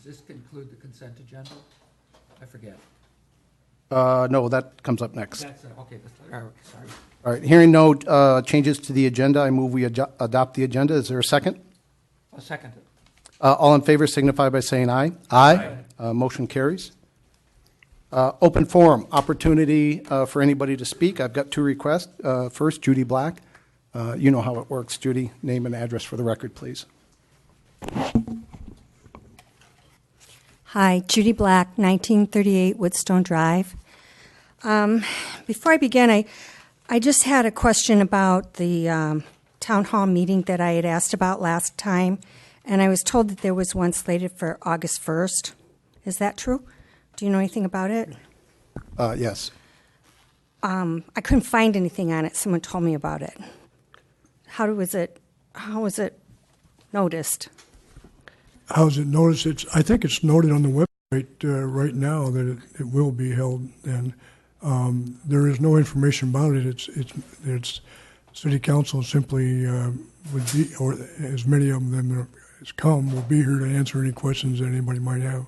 Does this include the consent agenda? I forget. No, that comes up next. That's, okay, sorry. All right, hearing no changes to the agenda, I move we adopt the agenda. Is there a second? I'll second it. All in favor signify by saying aye. Aye. Motion carries. Open forum, opportunity for anybody to speak. I've got two requests. First, Judy Black. You know how it works. Judy, name and address for the record, please. Hi, Judy Black, 1938 Woodstone Drive. Before I begin, I just had a question about the town hall meeting that I had asked about last time, and I was told that there was one slated for August 1st. Is that true? Do you know anything about it? Yes. I couldn't find anything on it. Someone told me about it. How was it noticed? How is it noticed? I think it's noted on the website right now that it will be held, and there is no information about it. It's city council simply would be, or as many of them as come, will be here to answer any questions that anybody might have.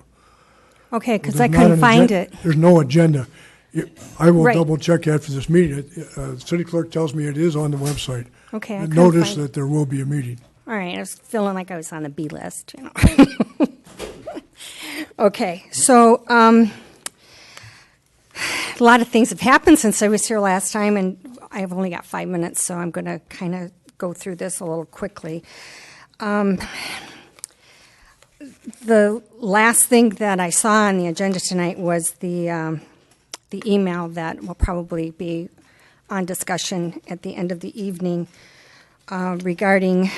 Okay, because I couldn't find it. There's no agenda. I will Right. double check after this meeting. The city clerk tells me it is on the website. Okay, I And couldn't notice find it. that there will be a meeting. All right, I was feeling like I was on the B list, you know. Okay, so a lot of things have happened since I was here last time, and I've only got 5 minutes, so I'm going to kind of go through this a little quickly. The last thing that I saw on the agenda tonight was the email that will probably be on discussion at the end of the evening regarding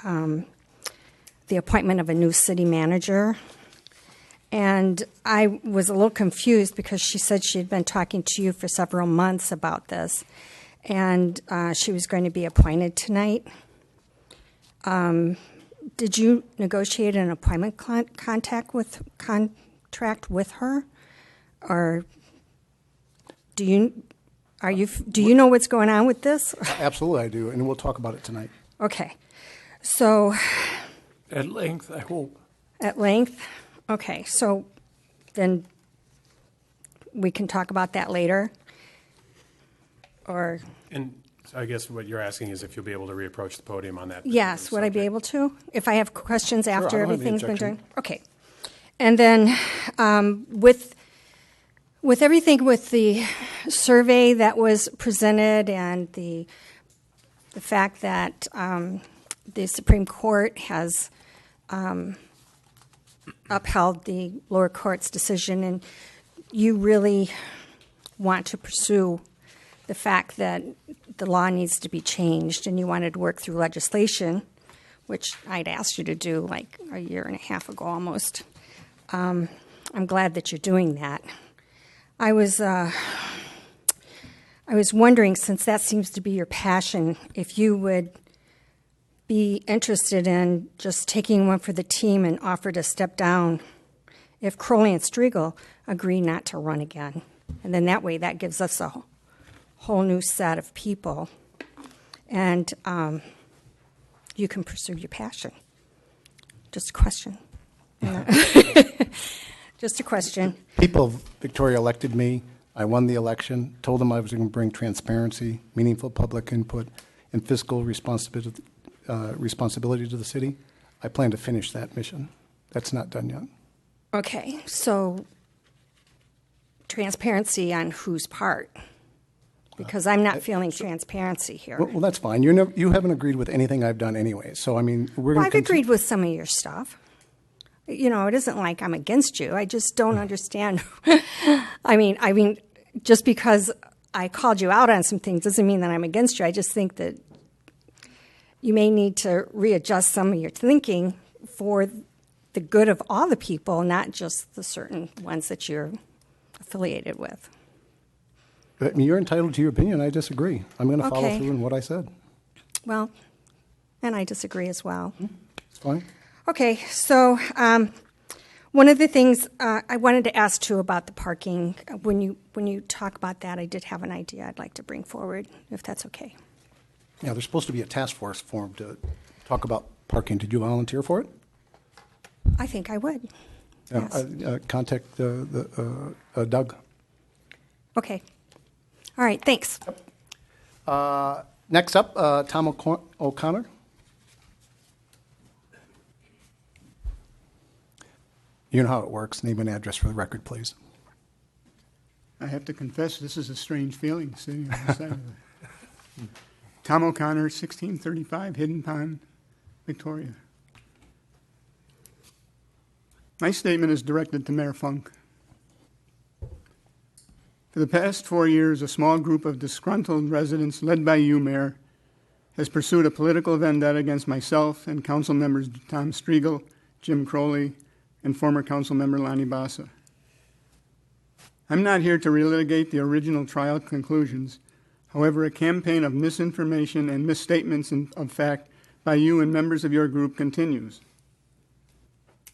the appointment of a new city manager. And I was a little confused because she said she had been talking to you for several months about this, and she was going to be appointed tonight. Did you negotiate an appointment contract with her, or do you know what's going on with this? Absolutely, I do, and we'll talk about it tonight. Okay, so At length, I hope. at length. Okay, so then we can talk about that later, or And so I guess what you're asking is if you'll be able to reapproach the podium on that. yes, would I be subject. able to if I have questions after I don't have any everything's been objection. done? Okay, and then with everything with the survey that was presented and the fact that the Supreme Court has upheld the lower court's decision, and you really want to pursue the fact that the law needs to be changed, and you wanted to work through legislation, which I'd asked you to do like a year and a half ago almost. I'm glad that you're doing that. I was wondering, since that seems to be your passion, if you would be interested in just taking one for the team and offer to step down if Crowley and Striegel agree not to run again. And then that way that gives us a whole new set of people, and you can pursue your passion. Just a question. Just a question. People of Victoria elected me. I won the election, told them I was going to bring transparency, meaningful public input, and fiscal responsibility to the city. I plan to finish that mission. That's not done yet. Okay, so transparency on whose part? Because I'm not feeling transparency here. Well, that's fine. You haven't agreed with anything I've done anyway. So, I mean, we're Well, going to I've agreed with some of your stuff. You know, it isn't like I'm against you. I just don't understand. I mean, just because I called you out on some things doesn't mean that I'm against you. I just think that you may need to readjust some of your thinking for the good of all the people, not just the certain ones that you're affiliated with. I mean, you're entitled to your opinion. I disagree. I'm going to follow Okay. through in what I said. Well, and I disagree as well. It's fine. Okay, so one of the things I wanted to ask too about the parking. When you talk about that, I did have an idea I'd like to bring forward, if that's okay. Yeah, there's supposed to be a task force formed to talk about parking. Did you volunteer for it? I think I would. Contact Doug. Okay. All right, thanks. Next up, Tom O'Connor. You know how it works. Name and address for the record, please. I have to confess, this is a strange feeling sitting on the side of it. Tom O'Connor, 1635 Hidden Pond, Victoria. My statement is directed to Mayor Funk. For the past 4 years, a small group of disgruntled residents, led by you, Mayor, has pursued a political vendetta against myself and council members Tom Striegel, Jim Crowley, and former council member Lonnie Bassa. I'm not here to relitigate the original trial conclusions. However, a campaign of misinformation and misstatements of fact by you and members of your group continues.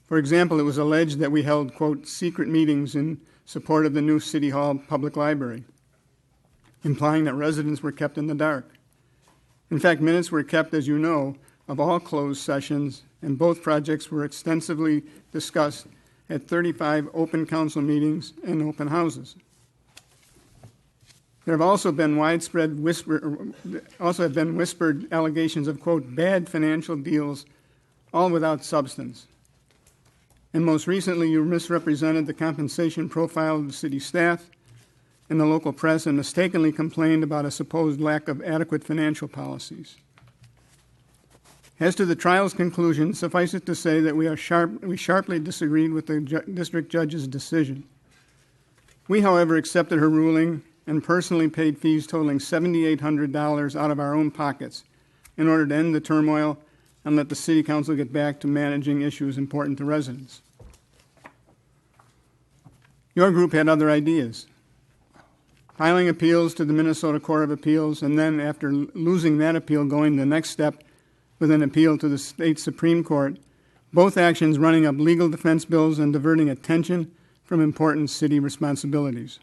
For example, it was alleged that we held, quote, secret meetings in support of the new City Hall Public Library, implying that residents were kept in the dark. In fact, minutes were kept, as you know, of all closed sessions, and both projects were extensively discussed at 35 open council meetings and open houses. There have also been whispered allegations of, quote, bad financial deals, all without substance. And most recently, you misrepresented the compensation profile of the city staff and the local press and mistakenly complained about a supposed lack of adequate financial policies. As to the trial's conclusion, suffice it to say that we sharply disagreed with the district judge's decision. We, however, accepted her ruling and personally paid fees totaling $7,800 out of our own pockets in order to end the turmoil and let the City Council get back to managing issues important to residents. Your group had other ideas. Filing appeals to the Minnesota Court of Appeals, and then after losing that appeal, going the next step with an appeal to the state Supreme Court, both actions running up legal defense bills and diverting attention from important city responsibilities.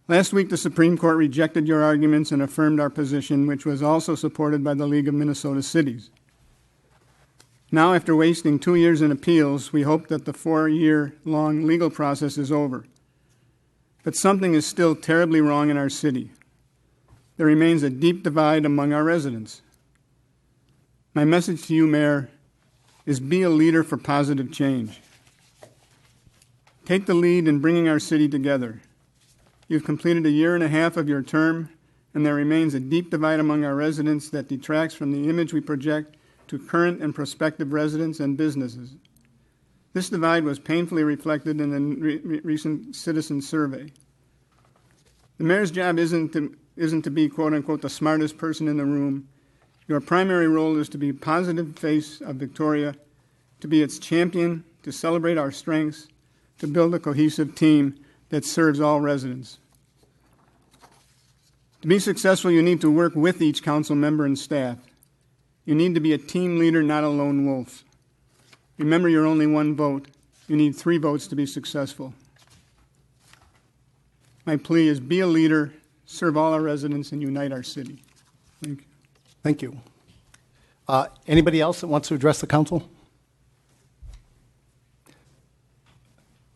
Last week, the Supreme Court rejected your arguments and affirmed our position, which was also supported by the League of Minnesota Cities. Now, after wasting 2 years in appeals, we hope that the 4-year-long legal process is over. But something is still terribly wrong in our city. There remains a deep divide among our residents. My message to you, Mayor, is be a leader for positive change. Take the lead in bringing our city together. You've completed 1.5 years of your term, and there remains a deep divide among our residents that detracts from the image we project to current and prospective residents and businesses. This divide was painfully reflected in the recent citizen survey. The mayor's job isn't to be, quote unquote, the smartest person in the room. Your primary role is to be a positive face of Victoria, to be its champion, to celebrate our strengths, to build a cohesive team that serves all residents. To be successful, you need to work with each council member and staff. You need to be a team leader, not a lone wolf. Remember, you're only one vote. You need 3 votes to be successful. My plea is be a leader, serve all our residents, and unite our city. Thank you. Thank you. Anybody else that wants to address the council?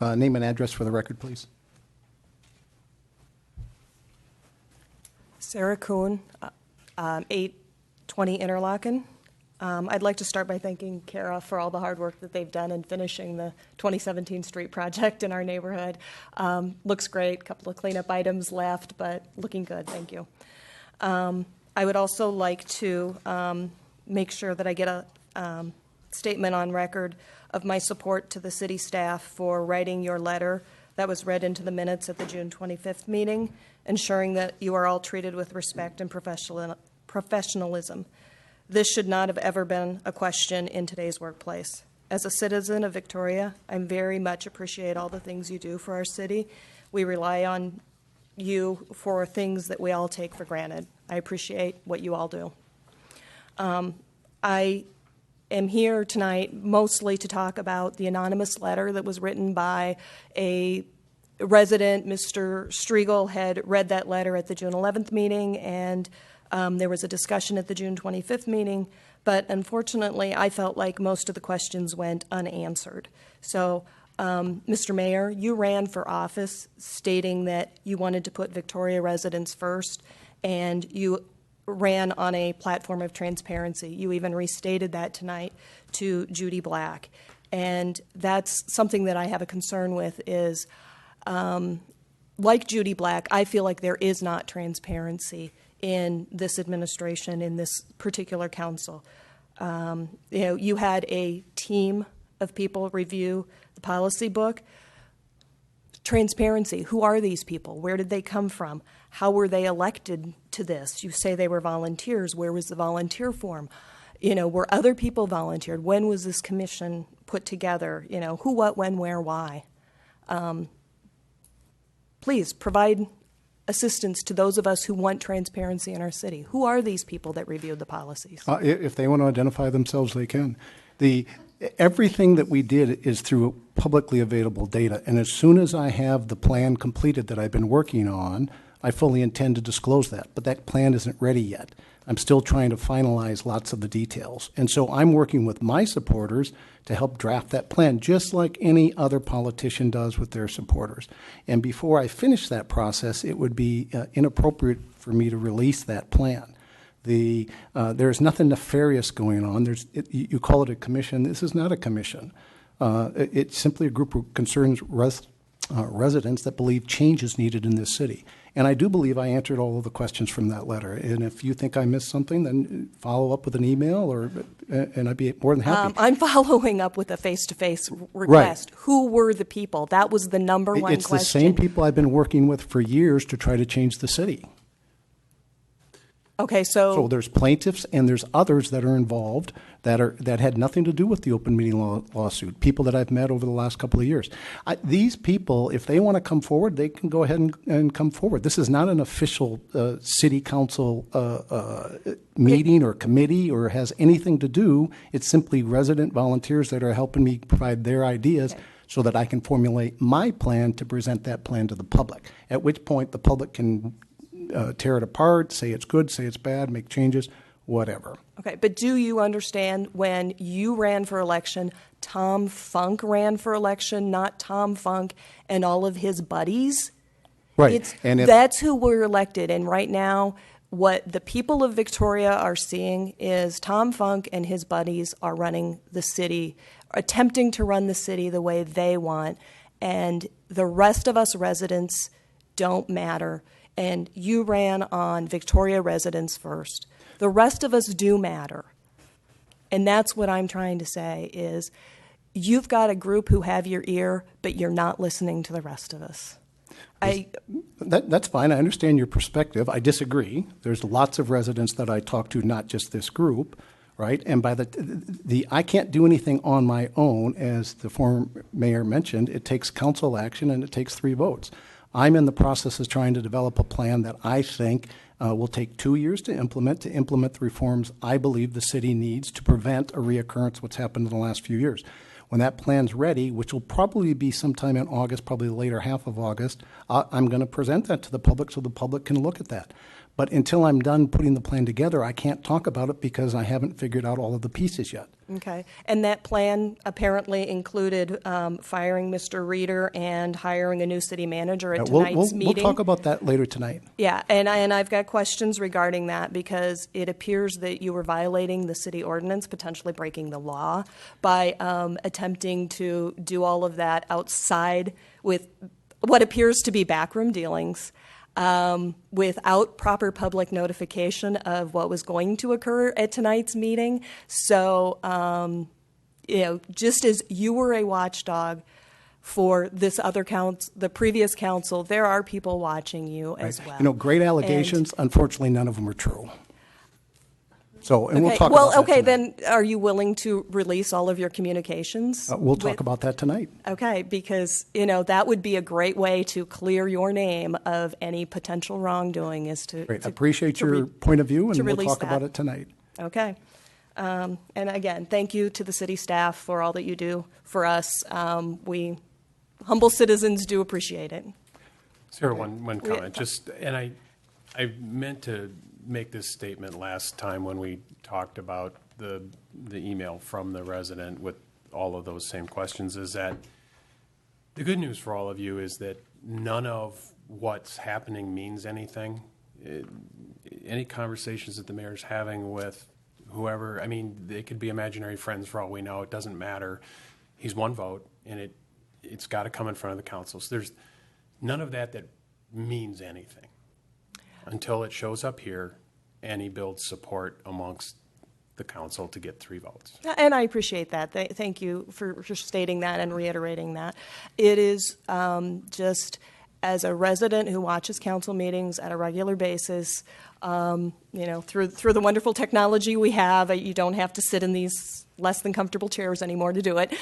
Name and address for the record, please. Sarah Kuhn, 820 Interlaken. I'd like to start by thanking Kara for all the hard work that they've done in finishing the 2017 street project in our neighborhood. Looks great, a couple of cleanup items left, but looking good, thank you. I would also like to make sure that I get a statement on record of my support to the city staff for writing your letter that was read into the minutes at the June 25th meeting, ensuring that you are all treated with respect and professionalism. This should not have ever been a question in today's workplace. As a citizen of Victoria, I very much appreciate all the things you do for our city. We rely on you for things that we all take for granted. I appreciate what you all do. I am here tonight mostly to talk about the anonymous letter that was written by a resident. Mr. Striegel had read that letter at the June 11th meeting, and there was a discussion at the June 25th meeting, But unfortunately, I felt like most of the questions went unanswered. So, Mr. Mayor, you ran for office stating that you wanted to put Victoria residents first, and you ran on a platform of transparency. You even restated that tonight to Judy Black. And that's something that I have a concern with is, like Judy Black, I feel like there is not transparency in this administration, in this particular council. You had a team of people review the policy book. Transparency. Who are these people? Where did they come from? How were they elected to this? You say they were volunteers. Where was the volunteer form? Were other people volunteered? When was this commission put together? Who, what, when, where, why? Please provide assistance to those of us who want transparency in our city. Who are these people that reviewed the policies? If they want to identify themselves, they can. Everything that we did is through publicly available data, and as soon as I have the plan completed that I've been working on, I fully intend to disclose that. But that plan isn't ready yet. I'm still trying to finalize lots of the details. And so I'm working with my supporters to help draft that plan, just like any other politician does with their supporters. And before I finish that process, it would be inappropriate for me to release that plan. There's nothing nefarious going on. You call it a commission. This is not a commission. It's simply a group of concerned residents that believe change is needed in this city. And I do believe I answered all of the questions from that letter. And if you think I missed something, then follow up with an email, and I'd be more than happy. I'm following up with a face-to-face request. Right. Who were the people? That was the number one question. It's the same people I've been working with for years to try to change the city. Okay, so there's plaintiffs and there's others that are involved that had nothing to do with the open meeting lawsuit, people that I've met over the last couple of years. These people, if they want to come forward, they can go ahead and come forward. This is not an official city council meeting or committee or has anything to do. It's simply resident volunteers that are helping me provide their ideas so that I can formulate my plan to present that plan to the public, at which point the public can tear it apart, say it's good, say it's bad, make changes, whatever. Okay, but do you understand when you ran for election, Tom Funk ran for election, not Tom Funk and all of his buddies? Right. That's who were elected. And right now, what the people of Victoria are seeing is Tom Funk and his buddies are running the city, attempting to run the city the way they want. And the rest of us residents don't matter. And you ran on Victoria residents first. The rest of us do matter. And that's what I'm trying to say is you've got a group who have your ear, but you're not listening to the rest of us. That's fine. I understand your perspective. I disagree. There's lots of residents that I talk to, not just this group, right? And by I can't do anything on my own, as the former mayor mentioned. It takes council action and it takes 3 votes. I'm in the process of trying to develop a plan that I think will take 2 years to implement the reforms I believe the city needs to prevent a reoccurrence of what's happened in the last few years. When that plan's ready, which will probably be sometime in August, probably the later half of August, I'm going to present that to the public so the public can look at that. But until I'm done putting the plan together, I can't talk about it because I haven't figured out all of the pieces yet. Okay. And that plan apparently included firing Mr. Reeder and hiring a new city manager at tonight's meeting. We'll talk about that later tonight. Yeah, and I've got questions regarding that because it appears that you were violating the city ordinance, potentially breaking the law, by attempting to do all of that outside with what appears to be backroom dealings. Without proper public notification of what was going to occur at tonight's meeting. So, just as you were a watchdog for this other the previous council, there are people watching you as well. Great allegations. Unfortunately, none of them are true. So, and we'll Okay. talk Well, about that okay, tonight. then are you willing to release all of your communications? We'll talk about that tonight. Okay, because, that would be a great way to clear your name of any potential wrongdoing is to... Great. I appreciate your point of view, and we'll talk about it tonight. Okay. And again, thank you to the city staff for all that you do for us. We, humble citizens, do appreciate it. Sarah, one comment. I meant to make this statement last time when we talked about the email from the resident with all of those same questions is that the good news for all of you is that none of what's happening means anything. Any conversations that the mayor's having with whoever, I mean, they could be imaginary friends for all we know. It doesn't matter. He's one vote, and it's got to come in front of the council. So there's none of that means anything until it shows up here and he builds support amongst the council to get 3 votes. And I appreciate that. Thank you for stating that and reiterating that. It is just as a resident who watches council meetings at a regular basis, through the wonderful technology we have, you don't have to sit in these less than comfortable chairs anymore to do it.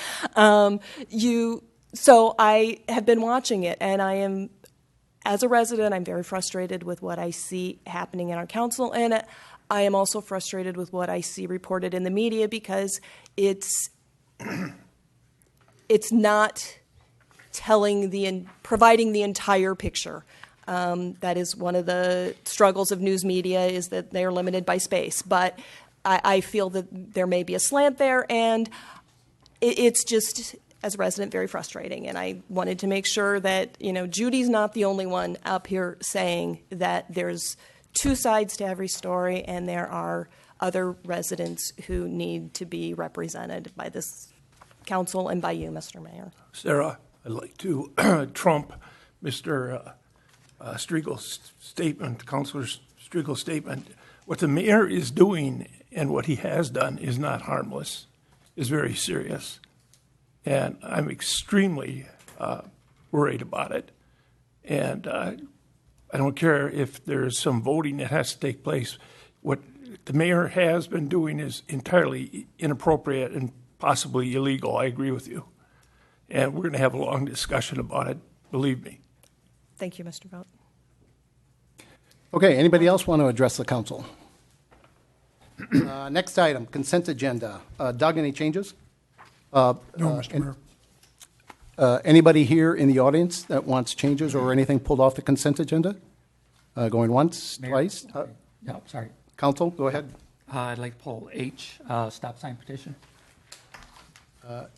So I have been watching it, and as a resident, I'm very frustrated with what I see happening in our council, and I am also frustrated with what I see reported in the media because it's not providing the entire picture. That is one of the struggles of news media, is that they're limited by space. But I feel that there may be a slant there, and it's just, as a resident, very frustrating. And I wanted to make sure that, Judy's not the only one up here saying that there's 2 sides to every story, and there are other residents who need to be represented by this council and by you, Mr. Mayor. Sarah, I'd like to trump Mr. Striegel's statement, Councilor Striegel's statement. What the mayor is doing and what he has done is not harmless, is very serious. And I'm extremely worried about it. And I don't care if there's some voting that has to take place. What the mayor has been doing is entirely inappropriate and possibly illegal. I agree with you. And we're going to have a long discussion about it, believe me. Thank you, Mr. Vogt. Okay, anybody else want to address the council? Next item, consent agenda. Doug, any changes? No, Mr. Mayor. Anybody here in the audience that wants changes or anything pulled off the consent agenda? Going once, Mayor? twice? No, sorry. Council, go ahead. I'd like to pull H, stop sign petition.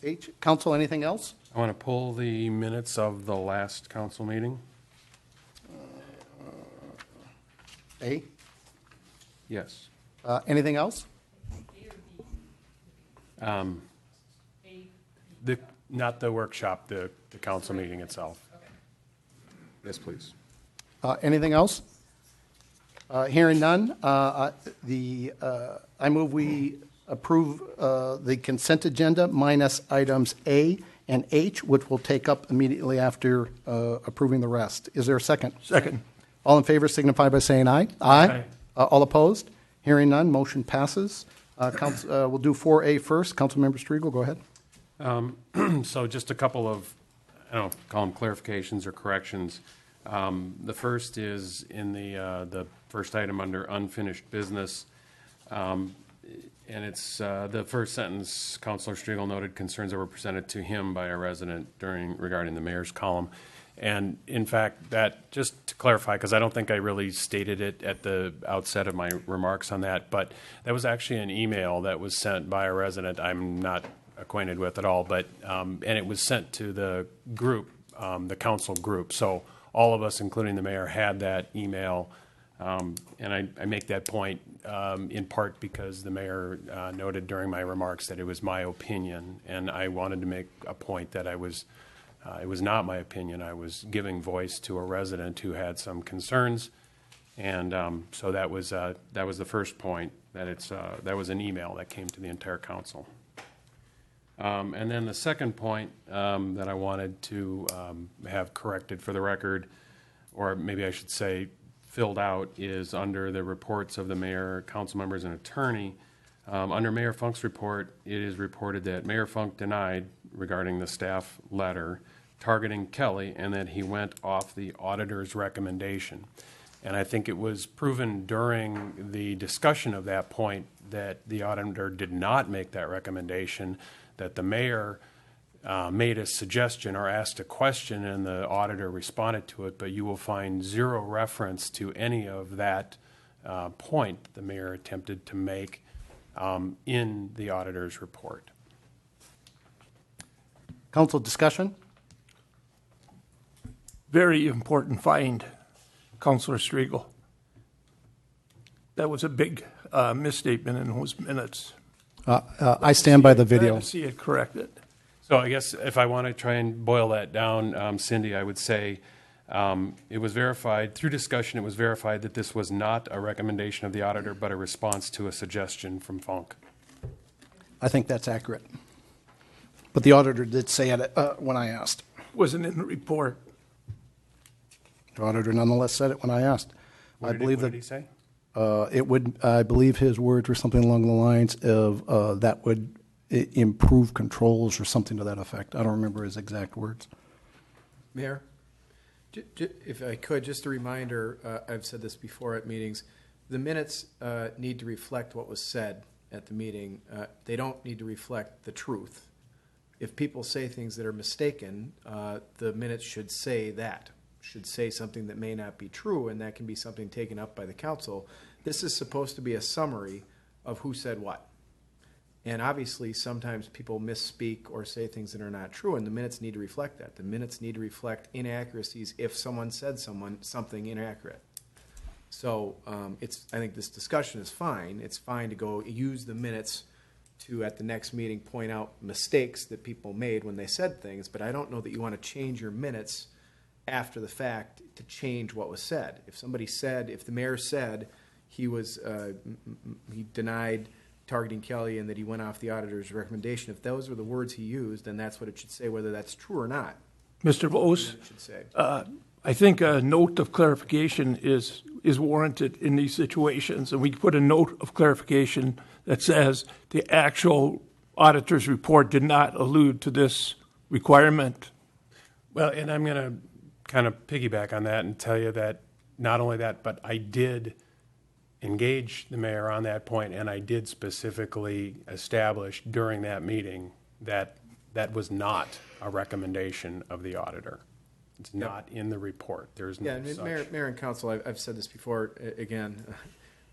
H, council, anything else? I want to pull the minutes of the last council meeting. A, Yes. anything else? Not the workshop, the council meeting itself. Yes, please. Anything else? Hearing none, I move we approve the consent agenda minus items A and H, which we'll take up immediately after approving the rest. Is there a second? Second. All in favor signify by saying aye. Aye. All opposed? Hearing none, motion passes. We'll do 4A first. Councilmember Striegel, go ahead. So just a couple of, I don't know, call them clarifications or corrections. The first is in the first item under unfinished business. And it's the first sentence, Councilor Striegel noted concerns that were presented to him by a resident regarding the mayor's column. And in fact, that, just to clarify, because I don't think I really stated it at the outset of my remarks on that, but that was actually an email that was sent by a resident I'm not acquainted with at all, but and it was sent to the group, the council group. So all of us, including the mayor, had that email. And I make that point in part because the mayor noted during my remarks that it was my opinion, and I wanted to make a point that it was not my opinion. I was giving voice to a resident who had some concerns, and so that was the first point, that that was an email that came to the entire council. And then the second point that I wanted to have corrected for the record, or maybe I should say filled out, is under the reports of the mayor, council members, and attorney. Under Mayor Funk's report, it is reported that Mayor Funk denied regarding the staff letter targeting Kelly, and that he went off the auditor's recommendation. And I think it was proven during the discussion of that point that the auditor did not make that recommendation, that the mayor made a suggestion or asked a question and the auditor responded to it, but you will find zero reference to any of that point the mayor attempted to make in the auditor's report. Council discussion? Very important find, Counselor Striegel. That was a big misstatement in those minutes. I stand by the Glad video. to see it corrected. So I guess if I want to try and boil that down, Cindy, I would say it was verified, through discussion, it was verified that this was not a recommendation of the auditor, but a response to a suggestion from Funk. I think that's accurate. But the auditor did say it when I asked. Wasn't in the report. The auditor nonetheless said it when I asked. What did he say? It would, I believe his words were something along the lines of that would improve controls or something to that effect. I don't remember his exact words. Mayor, if I could, just a reminder, I've said this before at meetings, the minutes need to reflect what was said at the meeting. They don't need to reflect the truth. If people say things that are mistaken, the minutes should say that, should say something that may not be true, and that can be something taken up by the council. This is supposed to be a summary of who said what. And obviously, sometimes people misspeak or say things that are not true, and the minutes need to reflect that. The minutes need to reflect inaccuracies if someone said something inaccurate. So I think this discussion is fine. It's fine to go use the minutes to, at the next meeting, point out mistakes that people made when they said things, but I don't know that you want to change your minutes after the fact to change what was said. If somebody said, if the mayor said he denied targeting Kelly and that he went off the auditor's recommendation, if those were the words he used, then that's what it should say, whether that's true or not. Mr. Vos, It should say. I think a note of clarification is warranted in these situations, and we put a note of clarification that says the actual auditor's report did not allude to this requirement. Well, and I'm going to kind of piggyback on that and tell you that not only that, but I did engage the mayor on that point, and I did specifically establish during that meeting that that was not a recommendation of the auditor. It's not in the report. There's no Yeah, such. Mayor and Council, I've said this before, again,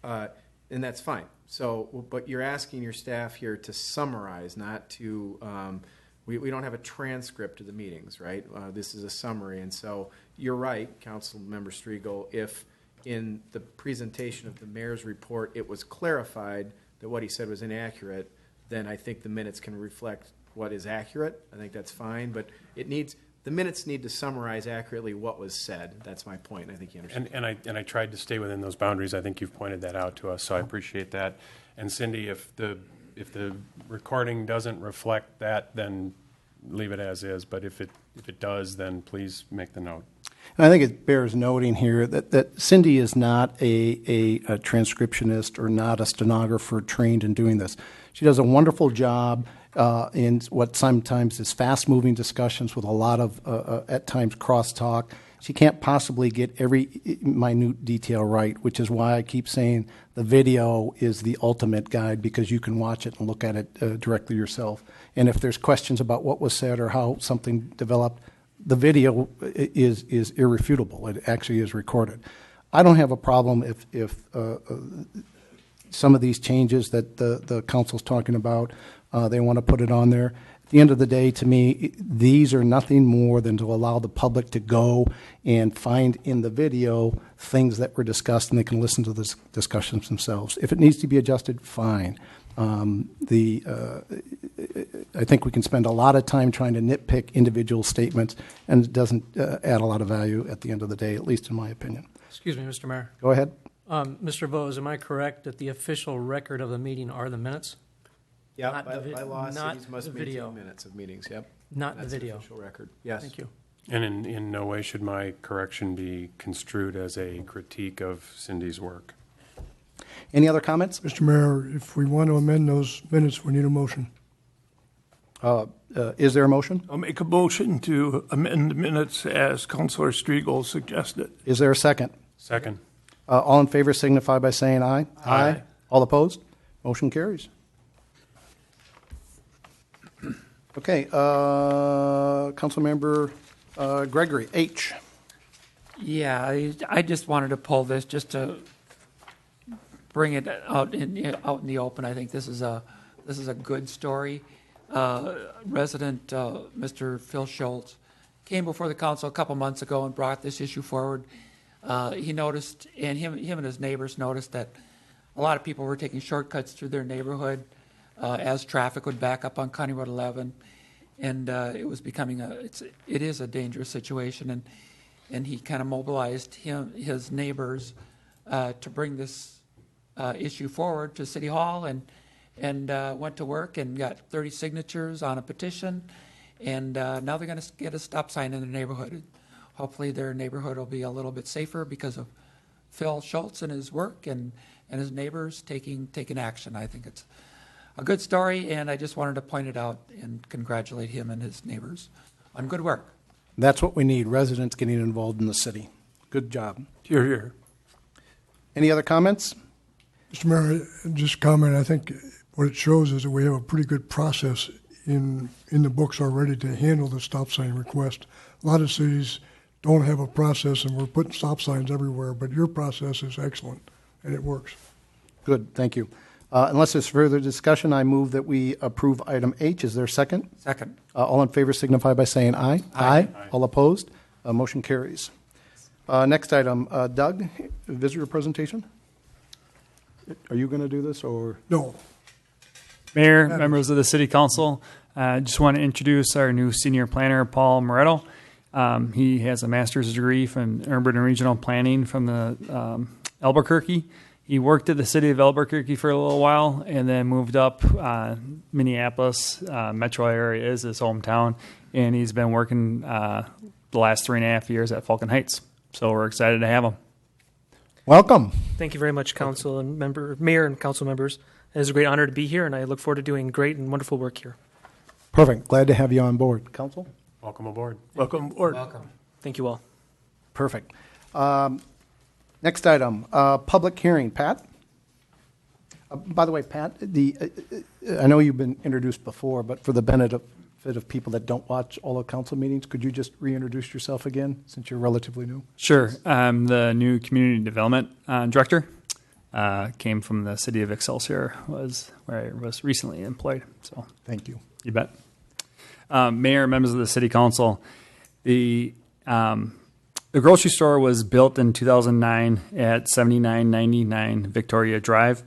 and that's fine. So, but you're asking your staff here to summarize, not to, we don't have a transcript of the meetings, right? This is a summary, and so you're right, Council Member Striegel, if in the presentation of the mayor's report it was clarified that what he said was inaccurate, then I think the minutes can reflect what is accurate. I think that's fine, but the minutes need to summarize accurately what was said. That's my point. I think you understand. And I tried to stay within those boundaries. I think you've pointed that out to us, so I appreciate that. And Cindy, if the recording doesn't reflect that, then leave it as is. But if it does, then please make the note. And I think it bears noting here that Cindy is not a transcriptionist or not a stenographer trained in doing this. She does a wonderful job in what sometimes is fast-moving discussions with a lot of, at times, crosstalk. She can't possibly get every minute detail right, which is why I keep saying the video is the ultimate guide, because you can watch it and look at it directly yourself. And if there's questions about what was said or how something developed, the video is irrefutable. It actually is recorded. I don't have a problem if some of these changes that the council's talking about, they want to put it on there. At the end of the day, to me, these are nothing more than to allow the public to go and find in the video things that were discussed, and they can listen to the discussions themselves. If it needs to be adjusted, fine. I think we can spend a lot of time trying to nitpick individual statements, and it doesn't add a lot of value at the end of the day, at least in my opinion. Excuse me, Mr. Mayor. Go ahead. Mr. Vos, am I correct that the official record of the meeting are the minutes? Yeah, Not the by law, not cities must the maintain video. minutes of meetings, yep. Not That's the video. official record, yes. Thank you. And in no way should my correction be construed as a critique of Cindy's work. Any other comments? Mr. Mayor, if we want to amend those minutes, we need a motion. Is there a motion? I'll make a motion to amend the minutes as Councilor Striegel suggested. Is there a second? Second. All in favor signify by saying aye. Aye. All opposed? Motion carries. Okay, Councilmember Gregory, H. Yeah, I just wanted to pull this just to bring it out in the open. I think this is a good story. Resident Mr. Phil Schultz came before the council a couple months ago and brought this issue forward. He noticed, and him and his neighbors noticed, that a lot of people were taking shortcuts through their neighborhood as traffic would back up on County Road 11, and it was becoming it is a dangerous situation. And he kind of mobilized his neighbors to bring this issue forward to City Hall, and went to work and got 30 signatures on a petition, and now they're going to get a stop sign in their neighborhood. Hopefully their neighborhood will be a little bit safer because of Phil Schultz and his work and his neighbors taking action. I think it's a good story, and I just wanted to point it out and congratulate him and his neighbors on good work. That's what we need, residents getting involved in the city. Good job. Here, here. Any other comments? Mr. Mayor, just comment, I think what it shows is that we have a pretty good process in the books already to handle the stop sign request. A lot of cities don't have a process, and we're putting stop signs everywhere, but your process is excellent, and it works. Good, thank you. Unless there's further discussion, I move that we approve item H. Is there a second? Second. All in favor signify by saying aye. Aye. All opposed? Motion carries. Next item, Doug, visitor presentation? Are you going to do this, or? No, Mayor, members of the City Council, just want to introduce our new senior planner, Paul Moretto. He has a master's degree from urban and regional planning from the Albuquerque. He worked at the city of Albuquerque for a little while and then moved up. Minneapolis metro area is his hometown, and he's been working the last 3.5 years at Falcon Heights. So we're excited to have him. Welcome. Thank you very much, Council and Mayor and Council members. It is a great honor to be here, and I look forward to doing great and wonderful work here. Perfect. Glad to have you on board. Council? Welcome aboard. Welcome aboard. Welcome. Thank you all. Perfect. Next item, public hearing. Pat? By the way, Pat, I know you've been introduced before, but for the benefit of people that don't watch all the council meetings, could you just reintroduce yourself again, since you're relatively new? Sure. I'm the new community development director. Came from the city of Excelsior, was where I was recently employed. So Thank you. you bet. Mayor, members of the City Council, the grocery store was built in 2009 at 7999 Victoria Drive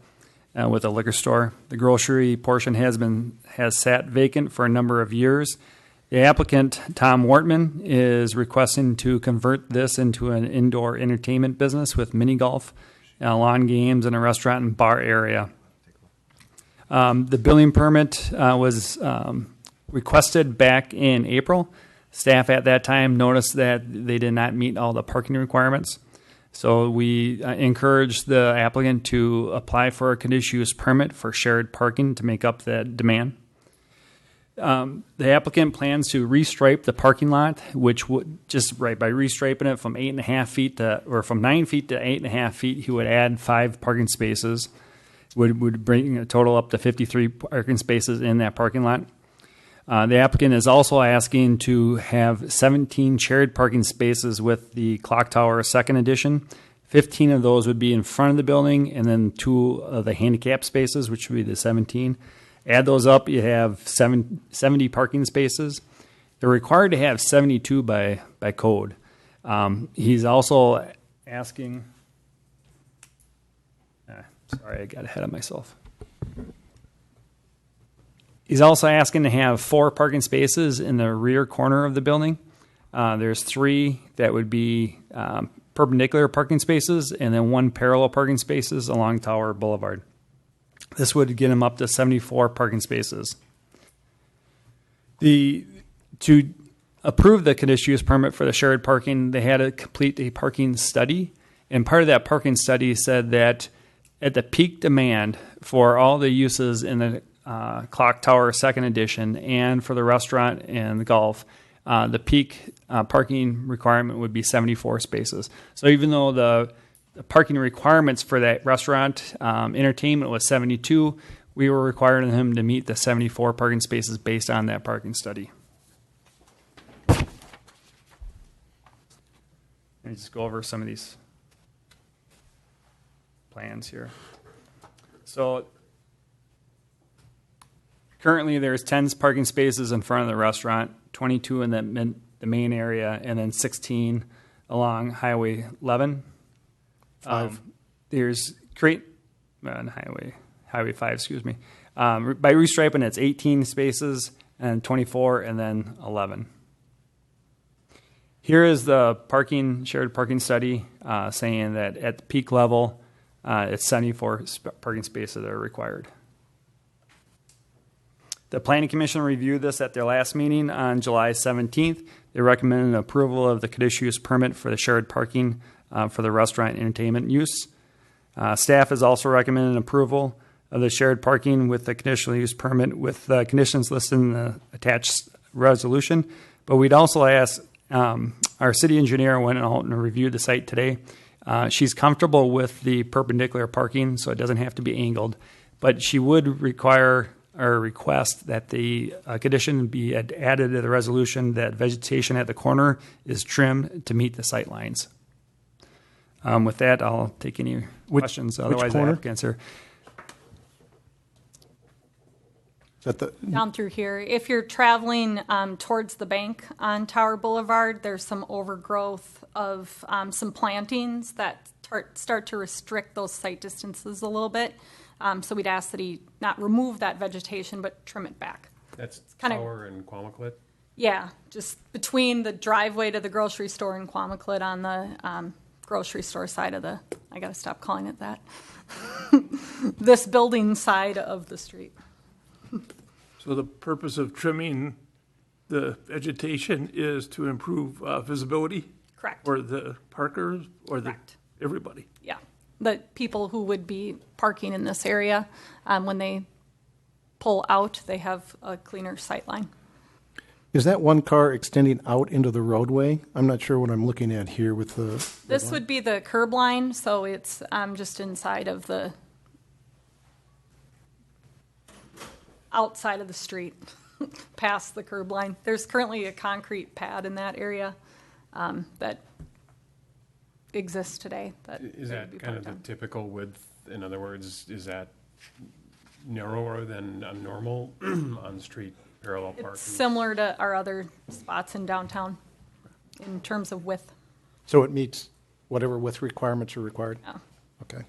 with a liquor store. The grocery portion has sat vacant for a number of years. The applicant, Tom Wortman, is requesting to convert this into an indoor entertainment business with mini golf, lawn games, and a restaurant and bar area. The building permit was requested back in April. Staff at that time noticed that they did not meet all the parking requirements. So we encouraged the applicant to apply for a conditional use permit for shared parking to make up that demand. The applicant plans to restripe the parking lot, which would by restriping it from 8.5 feet from 9 feet to 8.5 feet, he would add 5 parking spaces, would bring a total up to 53 parking spaces in that parking lot. The applicant is also asking to have 17 shared parking spaces with the Clock Tower Second Edition. 15 of those would be in front of the building, and then 2 of the handicap spaces, which would be the 17. Add those up, you have 70 parking spaces. They're required to have 72 by code. He's also asking... sorry, I got ahead of myself. He's also asking to have 4 parking spaces in the rear corner of the building. There's 3 that would be perpendicular parking spaces, and then 1 parallel parking spaces along Tower Boulevard. This would get him up to 74 parking spaces. To approve the conditional use permit for the shared parking, they had to complete a parking study, and part of that parking study said that at the peak demand for all the uses in the Clock Tower Second Edition and for the restaurant and the golf, the peak parking requirement would be 74 spaces. So even though the parking requirements for that restaurant entertainment was 72, we were requiring him to meet the 74 parking spaces based on that parking study. Let me just go over some of these plans here. So currently there's 10 parking spaces in front of the restaurant, 22 in the main area, and then 16 along Highway 11. There's Highway 5, excuse me. By restriping, it's 18 spaces and 24 and then 11. Here is the shared parking study saying that at the peak level, it's 74 parking spaces that are required. The Planning Commission reviewed this at their last meeting on July 17th. They recommended approval of the conditional use permit for the shared parking for the restaurant entertainment use. Staff has also recommended approval of the shared parking with the conditional use permit with the conditions listed in the attached resolution. But we'd also ask our city engineer went out and reviewed the site today. She's comfortable with the perpendicular parking, so it doesn't have to be angled. But she would require or request that the condition be added to the resolution that vegetation at the corner is trimmed to meet the sight lines. With that, I'll take any questions. Otherwise, the applicants are. Down through here. If you're traveling towards the bank on Tower Boulevard, there's some overgrowth of some plantings that start to restrict those sight distances a little bit. So we'd ask that he not remove that vegetation, but trim it back. That's kind Tower and Quamaclet? Yeah, just between the driveway to the grocery store in Quamaclet on the grocery store side of the, I gotta stop calling it that, this building side of the street. So the purpose of trimming the vegetation is to improve visibility? Correct. For the parkers or everybody? Yeah, the people who would be parking in this area, when they pull out, they have a cleaner sight line. Is that one car extending out into the roadway? I'm not sure what I'm looking at here with the. This would be the curb line, so it's just inside of the outside of the street, past the curb line. There's currently a concrete pad in that area that exists today. Is that kind of the typical width? In other words, is that narrower than a normal on-street parallel parking? It's similar to our other spots in downtown in terms of width. So it meets whatever width requirements are required? Yeah. Okay.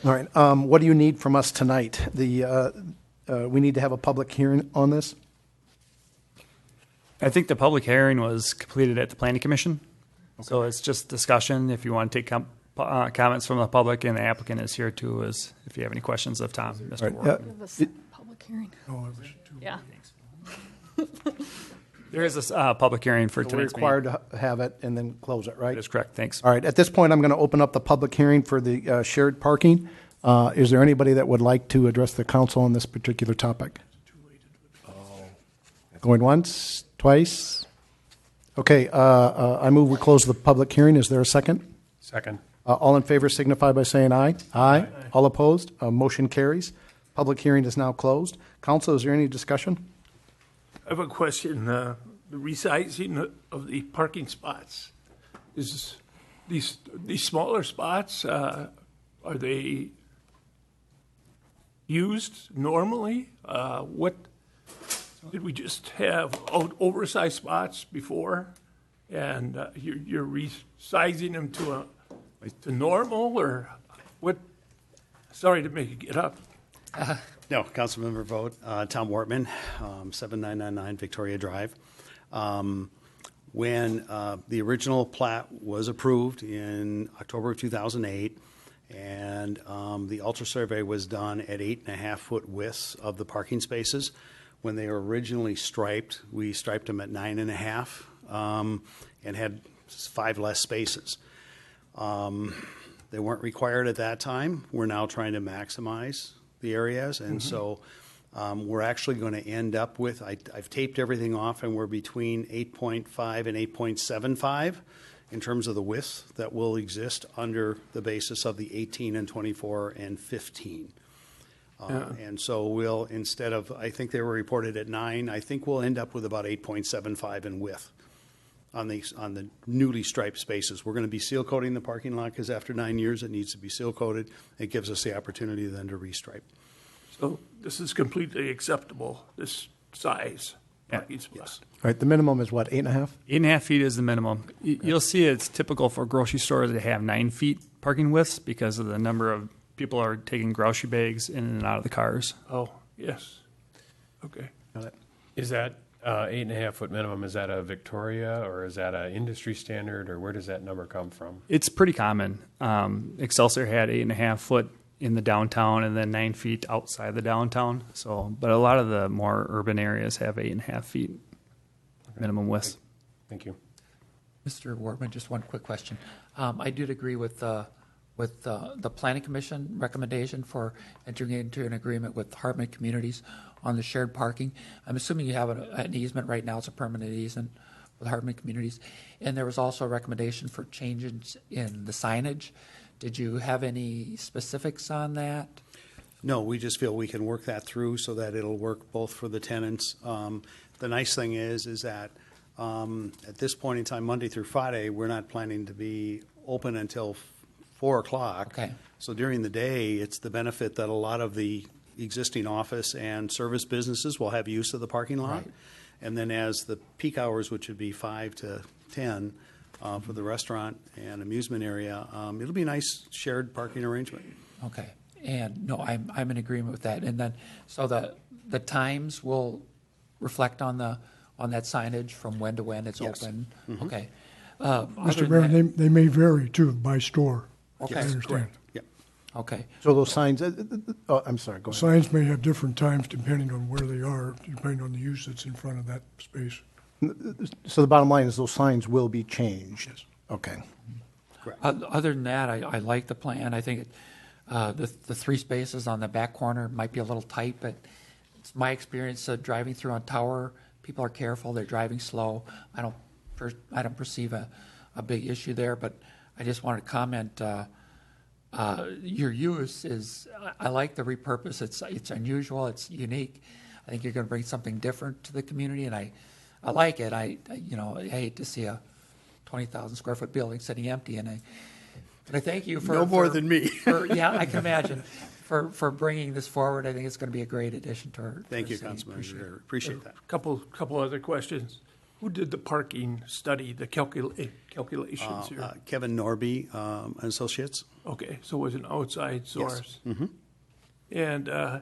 All right, what do you need from us tonight? We need to have a public hearing on this? I think the public hearing was completed at the Planning Commission. Okay. So it's just discussion. If you want to take comments from the public, and the applicant is here too, if you have any questions of Tom, Mr. Ward. Public hearing. Oh, I was too. Yeah. There is a public hearing for So tonight's we're required to have it and then close it, right? That is correct. Thanks. All right, at this point, I'm going to open up the public hearing for the shared parking. Is there anybody that would like to address the council on this particular topic? Going once, twice? Okay, I move we close the public hearing. Is there a second? Second. All in favor signify by saying aye. Aye. All opposed? Motion carries. Public hearing is now closed. Council, is there any discussion? I have a question. The resizing of the parking spots, is these smaller spots, are they used normally? What did we just have oversized spots before, and you're resizing them to normal, or what? Sorry to make you get up. No, Councilmember vote. Tom Wortman, 7999 Victoria Drive. When the original plat was approved in October of 2008, and the ultra survey was done at 8.5-foot widths of the parking spaces. When they were originally striped, we striped them at 9.5 and had 5 less spaces. They weren't required at that time. We're now trying to maximize the areas, and so we're actually going to end up with, I've taped everything off, and we're between 8.5 and 8.75 in terms of the width that will exist under the basis of the 18 and 24 and 15. And so we'll, instead of, I think they were reported at 9, I think we'll end up with about 8.75 in width. on the newly striped spaces. We're going to be seal coating the parking lot because after 9 years it needs to be seal coated. It gives us the opportunity then to restripe. So this is completely acceptable, this size parking spot. Yes. All right, the minimum is what, 8.5? 8.5 feet is the minimum. You'll see it's typical for grocery stores to have 9 feet parking widths because of the number of people are taking grocery bags in and out of the cars. Oh, yes. Okay. Got it. Is that 8.5 foot minimum, is that a Victoria or is that an industry standard, or where does that number come from? It's pretty common. Excelsior had 8.5 foot in the downtown and then 9 feet outside the downtown. So, but a lot of the more urban areas have 8.5 feet minimum width. Thank you. Mr. Wortman, just one quick question. I did agree with the Planning Commission recommendation for entering into an agreement with Hartman Communities on the shared parking. I'm assuming you have an easement right now. It's a permanent easement with Hartman Communities. And there was also a recommendation for changes in the signage. Did you have any specifics on that? No, we just feel we can work that through so that it'll work both for the tenants. The nice thing is that at this point in time, Monday through Friday, we're not planning to be open until 4 o'clock. Okay. So during the day, it's the benefit that a lot of the existing office and service businesses will have use of the parking lot. Right. And then as the peak hours, which would be 5 to 10 for the restaurant and amusement area, it'll be a nice shared parking arrangement. Okay. And no, I'm in agreement with that. And then, so the times will reflect on that signage from when to when it's Yes. open? Mhm. Okay. Other Mr. than Mayor, that- they may vary too by store. Okay. I understand. Yep. Okay. So those signs, I'm sorry, go ahead. Signs may have different times depending on where they are, depending on the use that's in front of that space. So the bottom line is those signs will be changed? Yes. Okay. Other than that, I like the plan. I think the 3 spaces on the back corner might be a little tight, but it's my experience driving through on Tower. People are careful. They're driving slow. I don't perceive a big issue there, but I just wanted to comment. Your use is, I like the repurpose. It's unusual. It's unique. I think you're going to bring something different to the community, and I like it. I hate to see a 20,000 square foot building sitting empty, but I thank you for No more than me. Yeah, I can imagine for bringing this forward. I think it's going to be a great addition to our. Thank you, city. Councilman. Appreciate that. Couple other questions. Who did the parking study, the calculations here? Kevin Norby and Associates. Okay, so it was an outside source. Mm-hmm. And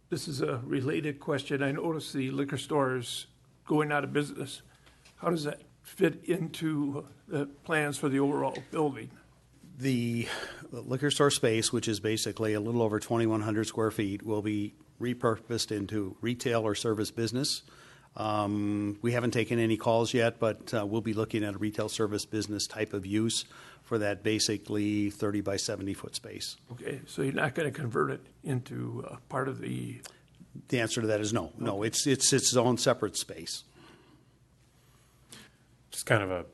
this is a related question. I noticed the liquor stores going out of business. How does that fit into the plans for the overall building? The liquor store space, which is basically a little over 2,100 square feet, will be repurposed into retail or service business. We haven't taken any calls yet, but we'll be looking at a retail service business type of use for that basically 30 by 70 foot space. Okay, so you're not going to convert it into part of the... The answer to that is no. No, it's its own separate space. Just kind of a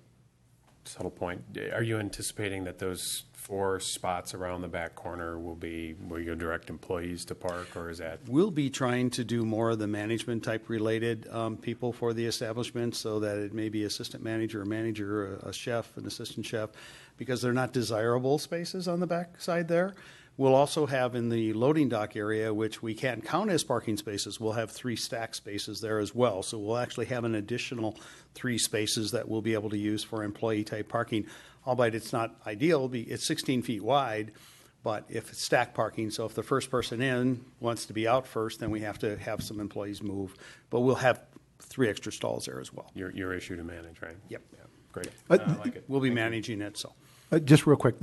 subtle point. Are you anticipating that those 4 spots around the back corner will be where you direct employees to park, or is that? We'll be trying to do more of the management type related people for the establishment, so that it may be assistant manager, a chef, an assistant chef, because they're not desirable spaces on the back side there. We'll also have in the loading dock area, which we can't count as parking spaces, we'll have 3 stack spaces there as well. So we'll actually have an additional 3 spaces that we'll be able to use for employee type parking. Albeit it's not ideal, it's 16 feet wide, but if it's stack parking, so if the first person in wants to be out first, then we have to have some employees move. But we'll have 3 extra stalls there as well. Your issue to manage, right? Yep. Yeah, great. I like it. We'll be managing it, so. Just real quick,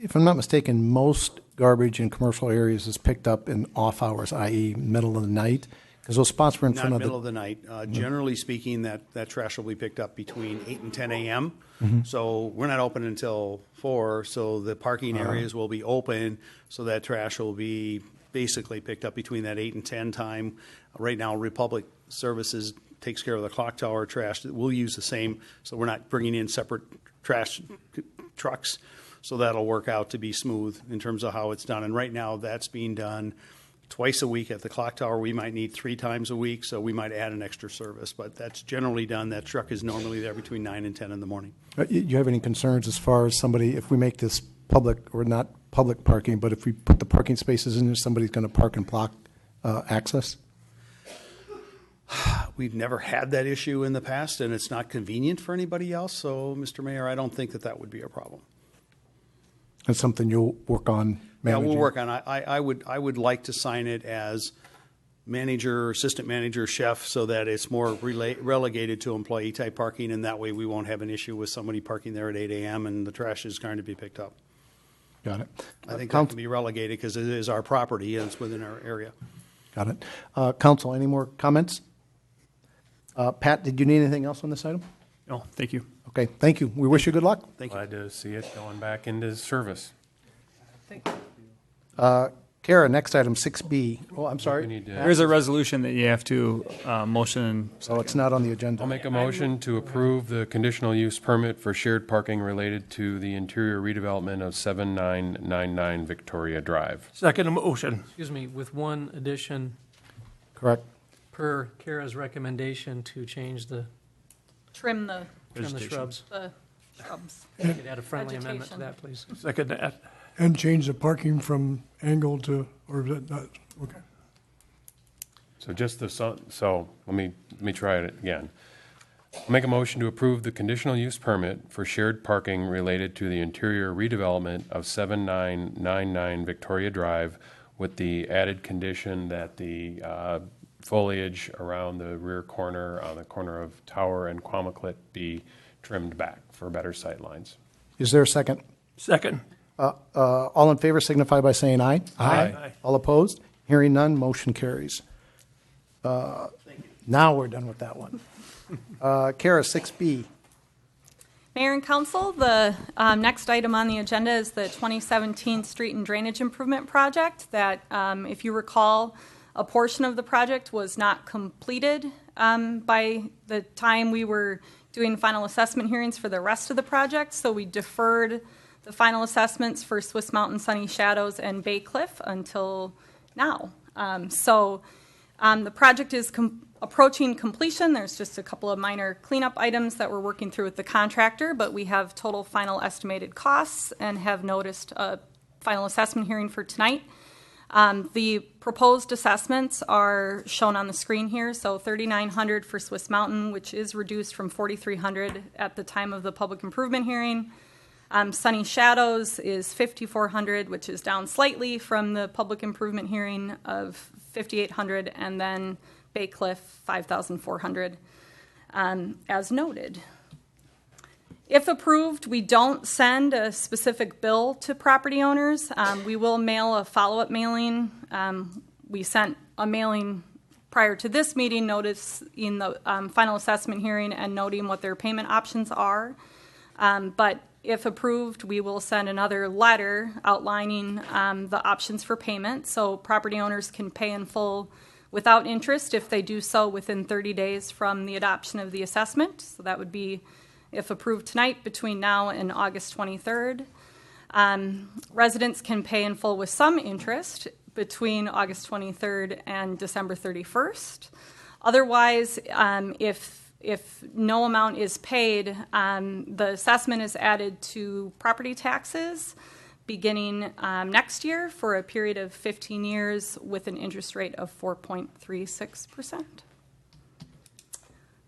if I'm not mistaken, most garbage in commercial areas is picked up in off hours, i.e. middle of the night, because those spots were in Not front of middle of the night. Generally speaking, that trash will be picked up between 8 and 10 a.m. So we're not open until 4, so the parking areas will be open, so that trash will be basically picked up between that 8 and 10 time. Right now, Republic Services takes care of the clock tower trash. We'll use the same, so we're not bringing in separate trash trucks. So that'll work out to be smooth in terms of how it's done. And right now, that's being done twice a week at the clock tower. We might need 3 times a week, so we might add an extra service. But that's generally done. That truck is normally there between 9 and 10 in the morning. You have any concerns as far as somebody, if we make this public, or not public parking, but if we put the parking spaces in there, somebody's going to park and block access? We've never had that issue in the past, and it's not convenient for anybody else. So, Mr. Mayor, I don't think that would be a problem. That's something you'll work on managing? Yeah, we'll work on it. I would like to sign it as manager, assistant manager, chef, so that it's more relegated to employee type parking, and that way we won't have an issue with somebody parking there at 8 a.m. and the trash is going to be picked up. Got it. I think that can be relegated because it is our property and it's within our area. Got it. Council, any more comments? Pat, did you need anything else on this item? No, thank you. Okay, thank you. We wish you good luck. Thank you. Glad to see it going back into service. Kara, next item, 6B. Oh, I'm We sorry. need to- There's a resolution that you have to motion. So it's not on the agenda. I'll make a motion to approve the conditional use permit for shared parking related to the interior redevelopment of 7999 Victoria Drive. Second motion. Excuse me, with one addition, Correct. per Kara's recommendation to change the, Trim the shrubs. shrubs. If you could add a friendly amendment to Vegetation. that, please. Second that. And change the parking from angle to, or is that not, okay. So just so let me try it again. I'll make a motion to approve the conditional use permit for shared parking related to the interior redevelopment of 7999 Victoria Drive with the added condition that the foliage around the rear corner, on the corner of Tower and Quamaclit, be trimmed back for better sight lines. Is there a second? Second. All in favor signify by saying aye. Aye. All opposed? Hearing none, motion carries. Now we're done with that one. Kara, 6B. Mayor and Council, the next item on the agenda is the 2017 Street and Drainage Improvement Project that, if you recall, a portion of the project was not completed by the time we were doing final assessment hearings for the rest of the project, so we deferred the final assessments for Swiss Mountain, Sunny Shadows, and Bay Cliff until now. The project is approaching completion. There's just a couple of minor cleanup items that we're working through with the contractor, but we have total final estimated costs and have noticed a final assessment hearing for tonight. The proposed assessments are shown on the screen here. So $3,900 for Swiss Mountain, which is reduced from $4,300 at the time of the public improvement hearing. Sunny Shadows is $5,400, which is down slightly from the public improvement hearing of $5,800, and then Bay Cliff $5,400, as noted. If approved, we don't send a specific bill to property owners. We will mail a follow-up mailing. We sent a mailing prior to this meeting, notice in the final assessment hearing and noting what their payment options are. But if approved, we will send another letter outlining the options for payment, so property owners can pay in full without interest if they do so within 30 days from the adoption of the assessment. So that would be, if approved tonight, between now and August 23rd. Residents can pay in full with some interest between August 23rd and December 31st. Otherwise, if no amount is paid, the assessment is added to property taxes beginning next year for a period of 15 years with an interest rate of 4.36%.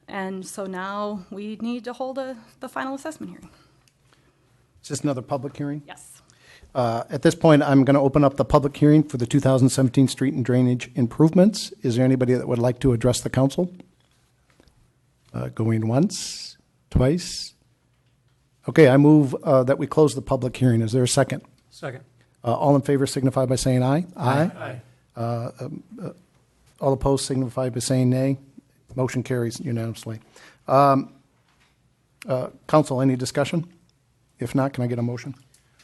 And so now we need to hold the final assessment hearing. Is this another public hearing? Yes. At this point, I'm going to open up the public hearing for the 2017 street and drainage improvements. Is there anybody that would like to address the council? Going once, twice. Okay, I move that we close the public hearing. Is there a second? Second. All in favor signify by saying aye. Aye. All opposed signify by saying nay. Motion carries unanimously. Council, any discussion? If not, can I get a motion?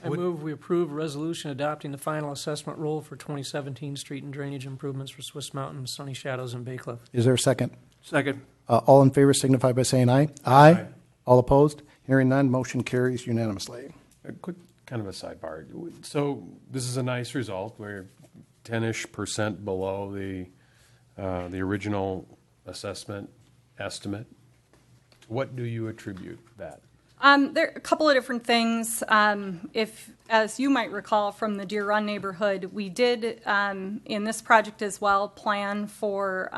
I move we approve a resolution adopting the final assessment rule for 2017 street and drainage improvements for Swiss Mountain, Sunny Shadows, and Bay Cliff. Is there a second? Second. All in favor signify by saying aye. Aye. All opposed? Hearing none, motion carries unanimously. A quick kind of a sidebar. So this is a nice result. We're 10-ish% below the original assessment estimate. What do you attribute that? There are a couple of different things. If, as you might recall from the Deer Run neighborhood, we did, in this project as well, plan for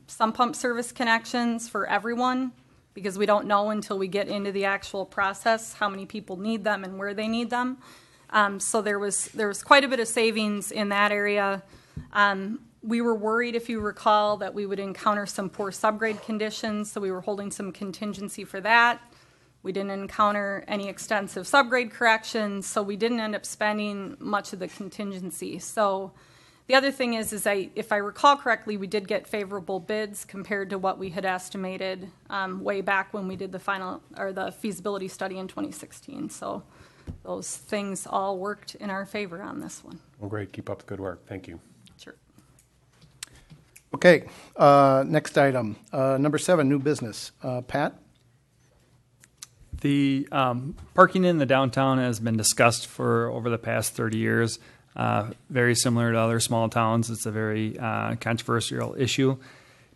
sump pump service connections for everyone, because we don't know until we get into the actual process how many people need them and where they need them. So there was quite a bit of savings in that area. We were worried, if you recall, that we would encounter some poor subgrade conditions, so we were holding some contingency for that. We didn't encounter any extensive subgrade corrections, so we didn't end up spending much of the contingency. So the other thing is if I recall correctly, we did get favorable bids compared to what we had estimated way back when we did the feasibility study in 2016. So those things all worked in our favor on this one. Well, great. Keep up the good work. Thank you. Sure. Okay, next item, number 7, new business. Pat? The parking in the downtown has been discussed for over the past 30 years. Very similar to other small towns. It's a very controversial issue.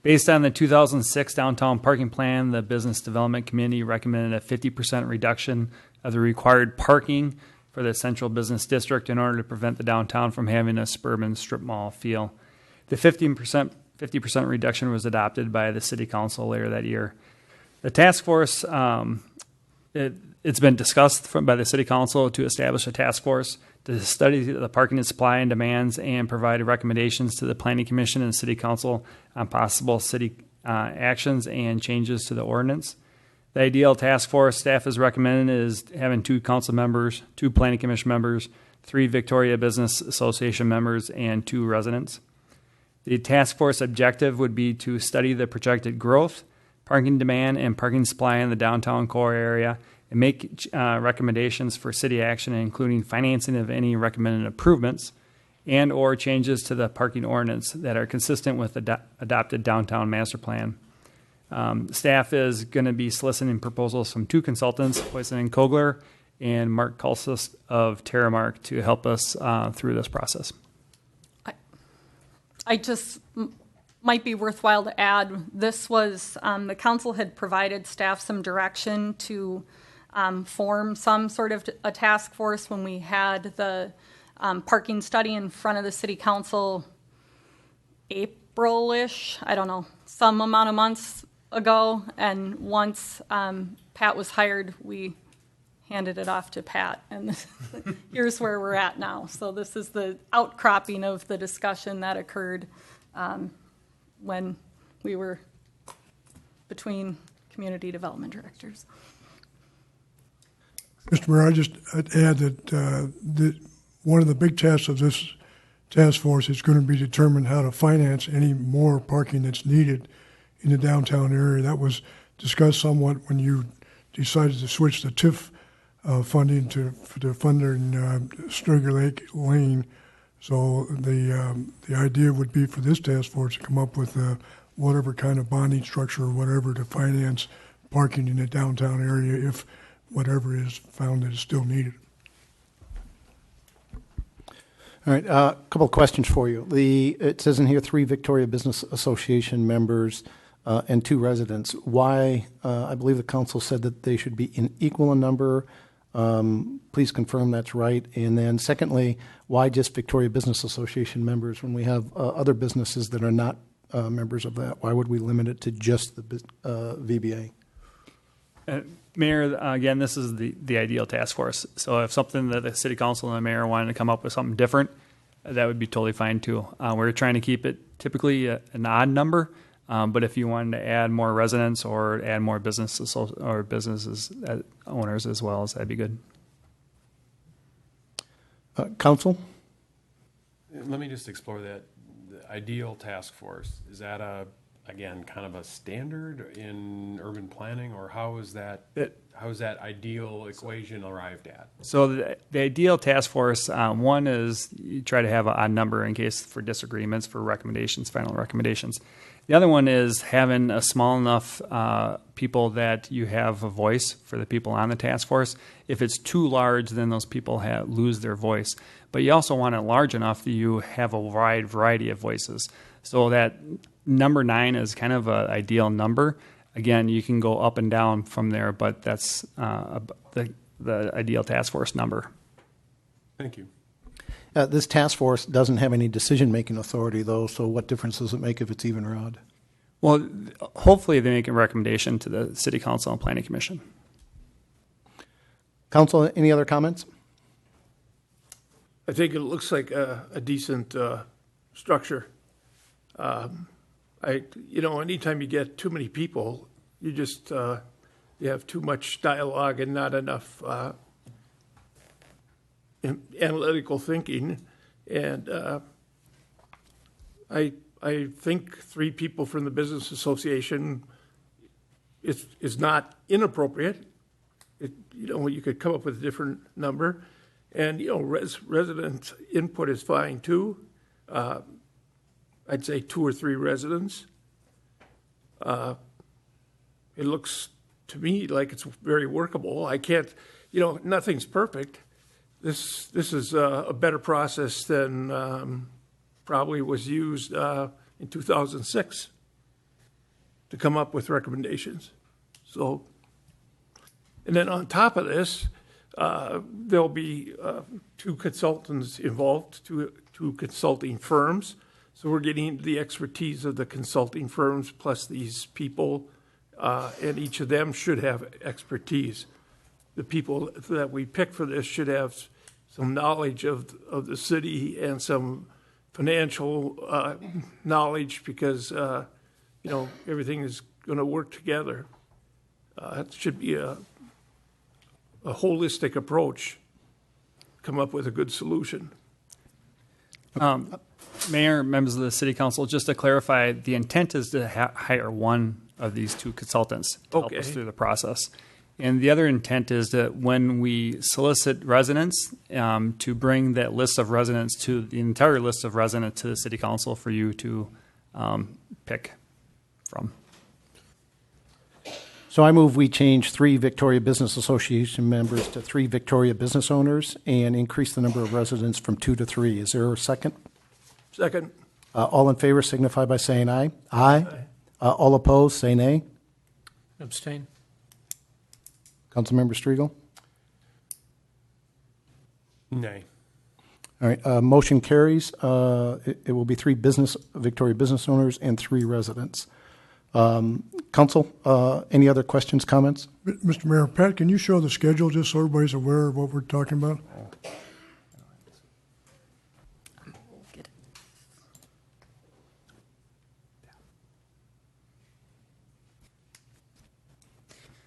Based on the 2006 downtown parking plan, the Business Development Committee recommended a 50% reduction of the required parking for the central business district in order to prevent the downtown from having a suburban strip mall feel. The 50% reduction was adopted by the City Council later that year. The task force, it's been discussed by the City Council to establish a task force to study the parking supply and demands and provide recommendations to the Planning Commission and City Council on possible city actions and changes to the ordinance. The ideal task force staff is recommended is having 2 council members, 2 Planning Commission members, 3 Victoria Business Association members, and 2 residents. The task force objective would be to study the projected growth, parking demand, and parking supply in the downtown core area and make recommendations for city action, including financing of any recommended improvements and or changes to the parking ordinance that are consistent with the adopted downtown master plan. Staff is going to be soliciting proposals from 2 consultants, Poisson & Kogler and Mark Kulsis of Terramark, to help us through this process. I just might be worthwhile to add, this was, the council had provided staff some direction to form some sort of a task force when we had the parking study in front of the City Council April-ish, I don't know, some amount of months ago. And once Pat was hired, we handed it off to Pat, and here's where we're at now. So this is the outcropping of the discussion that occurred when we were between community development directors. Mr. Mayor, I'd add that one of the big tasks of this task force is going to be determine how to finance any more parking that's needed in the downtown area. That was discussed somewhat when you decided to switch the TIF funding to funding Stringer Lake Lane. So the idea would be for this task force to come up with whatever kind of bonding structure or whatever to finance parking in the downtown area if whatever is found that is still needed. All right, a couple of questions for you. It says in here 3 Victoria Business Association members and 2 residents. Why? I believe the council said that they should be in equal in number. Please confirm that's right. And then secondly, why just Victoria Business Association members when we have other businesses that are not members of that? Why would we limit it to just the VBA? Mayor, again, this is the ideal task force. So if something that the City Council and the Mayor wanted to come up with something different, that would be totally fine too. We're trying to keep it typically an odd number, but if you wanted to add more residents or add more businesses or businesses owners as well, that'd be good. Council? Let me just explore that. The ideal task force, is that again, kind of a standard in urban planning, or how is that how's that ideal equation arrived at? So the ideal task force, one is you try to have a number in case for disagreements, for recommendations, final recommendations. The other one is having a small enough people that you have a voice for the people on the task force. If it's too large, then those people lose their voice. But you also want it large enough that you have a wide variety of voices. So that number 9 is kind of an ideal number. Again, you can go up and down from there, but that's the ideal task force number. Thank you. This task force doesn't have any decision-making authority, though, so what difference does it make if it's even or odd? Well, hopefully they make a recommendation to the City Council and Planning Commission. Council, any other comments? I think it looks like a decent structure. Anytime you get too many people, you just you have too much dialogue and not enough analytical thinking. And I think 3 people from the Business Association is not inappropriate. You could come up with a different number. And, resident input is fine too. I'd say 2 or 3 residents. It looks to me like it's very workable. I can't, nothing's perfect. This is a better process than probably was used in 2006 to come up with recommendations. So, and then on top of this, there'll be 2 consultants involved, two consulting firms. So we're getting the expertise of the consulting firms plus these people, and each of them should have expertise. The people that we pick for this should have some knowledge of the city and some financial knowledge because, everything is going to work together. It should be a holistic approach, come up with a good solution. Mayor, members of the City Council, just to clarify, the intent is to hire one of these 2 consultants to help us through the process. And the other intent is that when we solicit residents, to bring that list of residents to the entire list of residents to the City Council for you to pick from. So I move we change 3 Victoria Business Association members to 3 Victoria business owners and increase the number of residents from 2 to 3. Is there a second? Second. All in favor signify by saying aye. Aye. All opposed, say nay. Abstain. Councilmember Striegel? Nay. All right, motion carries. It will be 3 Victoria business owners and 3 residents. Council, any other questions, comments? Mr. Mayor, Pat, can you show the schedule just so everybody's aware of what we're talking about?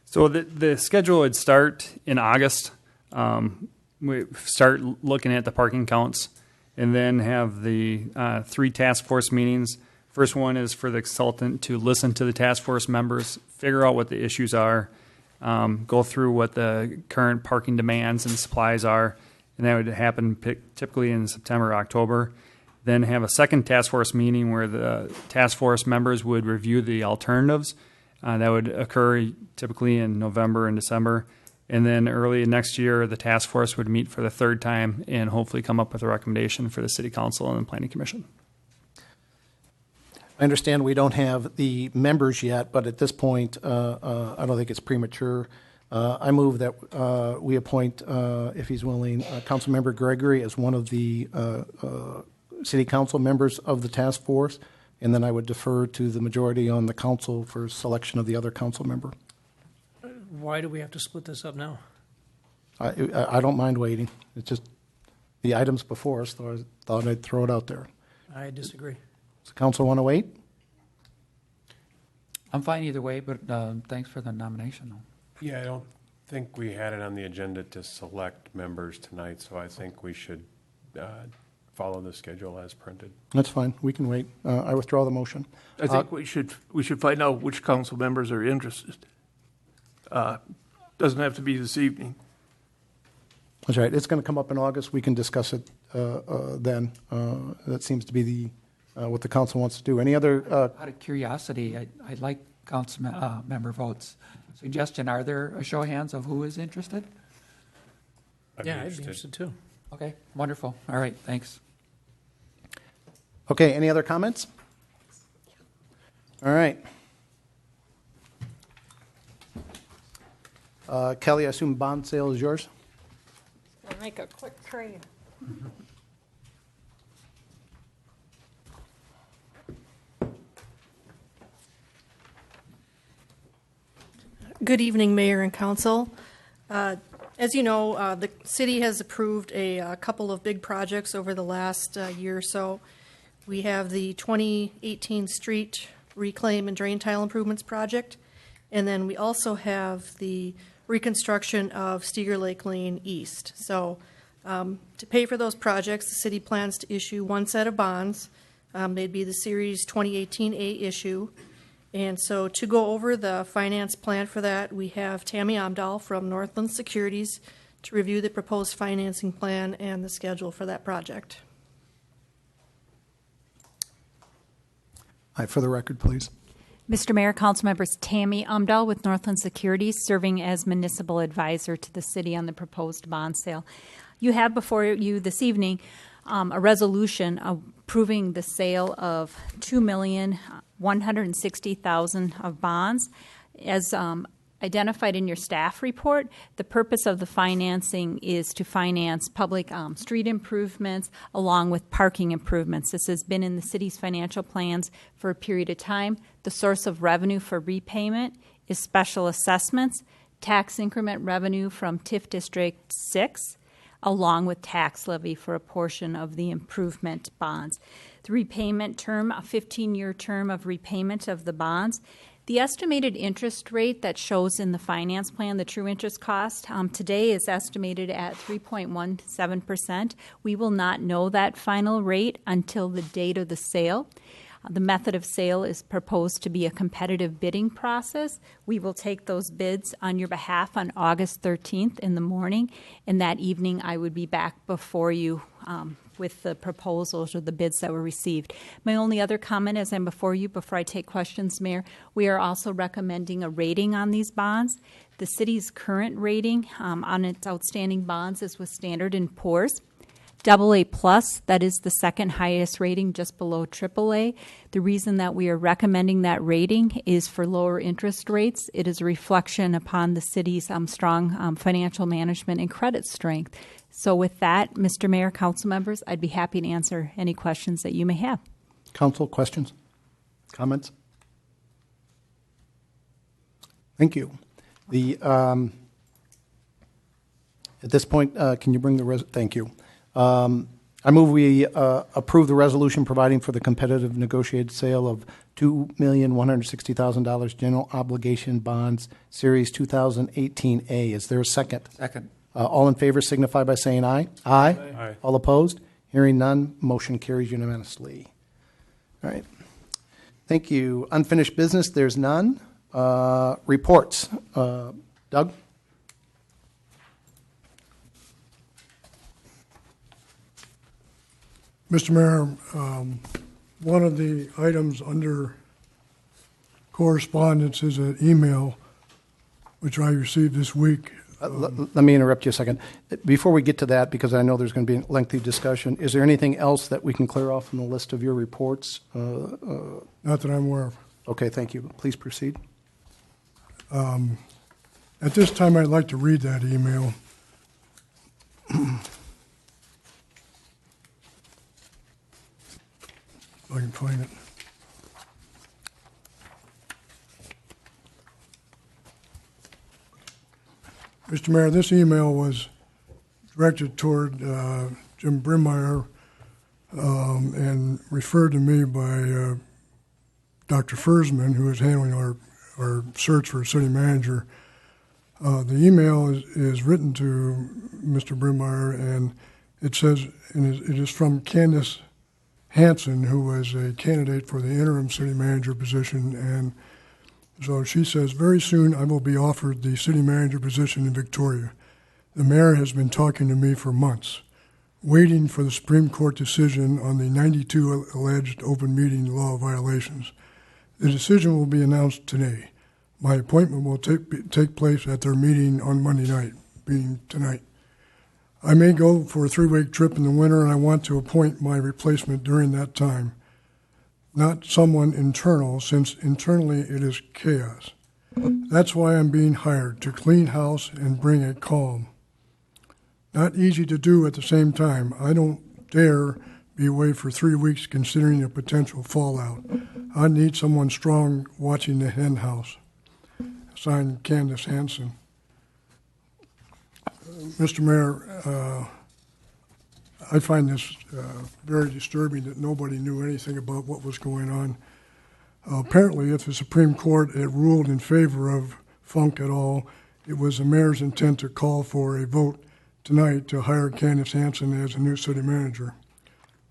So the schedule would start in August. We start looking at the parking counts and then have the 3 task force meetings. First one is for the consultant to listen to the task force members, figure out what the issues are, go through what the current parking demands and supplies are, and that would happen typically in September, October. Then have a second task force meeting where the task force members would review the alternatives. That would occur typically in November and December. And then early next year, the task force would meet for the 3rd time and hopefully come up with a recommendation for the City Council and the Planning Commission. I understand we don't have the members yet, but at this point, I don't think it's premature. I move that we appoint, if he's willing, Councilmember Gregory as one of the City Council members of the task force, and then I would defer to the majority on the council for selection of the other council member. Why do we have to split this up now? I don't mind waiting. It's just the items before us, so I thought I'd throw it out there. I disagree. Does the council want to wait? I'm fine either way, but thanks for the nomination. Yeah, I don't think we had it on the agenda to select members tonight, so I think we should follow the schedule as printed. That's fine. We can wait. I withdraw the motion. I think we should find out which council members are interested. Doesn't have to be this evening. That's right. It's going to come up in August. We can discuss it then. That seems to be what the council wants to do. Any other? Out of curiosity, I'd like council member votes. Suggestion, are there a show of hands of who is interested? I'd be interested too. Okay, wonderful. All right, thanks. Okay, any other comments? All right. Kelly, I assume bond sale is yours? I'll make a quick trade. Good evening, Mayor and Council. As you know, the city has approved a couple of big projects over the last year or so. We have the 2018 Street Reclaim and Drain Tile Improvements Project, and then we also have the reconstruction of Steger Lake Lane East. So to pay for those projects, the city plans to issue one set of bonds. They'd be the Series 2018A issue. And so to go over the finance plan for that, we have Tammy Amdahl from Northland Securities to review the proposed financing plan and the schedule for that project. For the record, please. Mr. Mayor, council members, Tammy Amdahl with Northland Securities, serving as municipal advisor to the city on the proposed bond sale. You have before you this evening a resolution approving the sale of $2,160,000 of bonds. As identified in your staff report, the purpose of the financing is to finance public street improvements along with parking improvements. This has been in the city's financial plans for a period of time. The source of revenue for repayment is special assessments, tax increment revenue from TIF District 6, along with tax levy for a portion of the improvement bonds. The repayment term, a 15-year term of repayment of the bonds. The estimated interest rate that shows in the finance plan, the true interest cost, today is estimated at 3.17%. We will not know that final rate until the date of the sale. The method of sale is proposed to be a competitive bidding process. We will take those bids on your behalf on August 13th in the morning, and that evening I would be back before you with the proposals or the bids that were received. My only other comment as I'm before you, before I take questions, Mayor, we are also recommending a rating on these bonds. The city's current rating on its outstanding bonds is with Standard & Poor's. AA+, that is the second highest rating, just below AAA. The reason that we are recommending that rating is for lower interest rates. It is a reflection upon the city's strong financial management and credit strength. So with that, Mr. Mayor, council members, I'd be happy to answer any questions that you may have. Council, questions? Comments? Thank you. At this point, can you bring the thank you. I move we approve the resolution providing for the competitive negotiated sale of $2,160,000 general obligation bonds, Series 2018A. Is there a second? Second. All in favor signify by saying aye. Aye. Aye. All opposed? Hearing none, motion carries unanimously. All right. Thank you. Unfinished business, there's none. Reports. Doug? Mr. Mayor, one of the items under correspondence is an email which I received this week. Let me interrupt you a second. Before we get to that, because I know there's going to be a lengthy discussion, is there anything else that we can clear off from the list of your reports? Not that I'm aware of. Okay, thank you. Please proceed. At this time, I'd like to read that email. If I can find it. Mr. Mayor, this email was directed toward Jim Brimmeyer and referred to me by Dr. Fersman, who is handling our search for a city manager. The email is written to Mr. Brimmeyer, and it says, and it is from Candace Hanson, who was a candidate for the interim city manager position, and So she says, very soon I will be offered the city manager position in Victoria. The mayor has been talking to me for months, waiting for the Supreme Court decision on the 92 alleged open meeting law violations. The decision will be announced today. My appointment will take place at their meeting on Monday night, being tonight. I may go for a 3-week trip in the winter, and I want to appoint my replacement during that time. Not someone internal, since internally it is chaos. That's why I'm being hired, to clean house and bring a calm. Not easy to do at the same time. I don't dare be away for 3 weeks considering a potential fallout. I need someone strong watching the hen house. Signed, Candace Hanson. Mr. Mayor, I find this very disturbing that nobody knew anything about what was going on. Apparently, if the Supreme Court had ruled in favor of Funk et al., it was the mayor's intent to call for a vote tonight to hire Candace Hanson as a new city manager.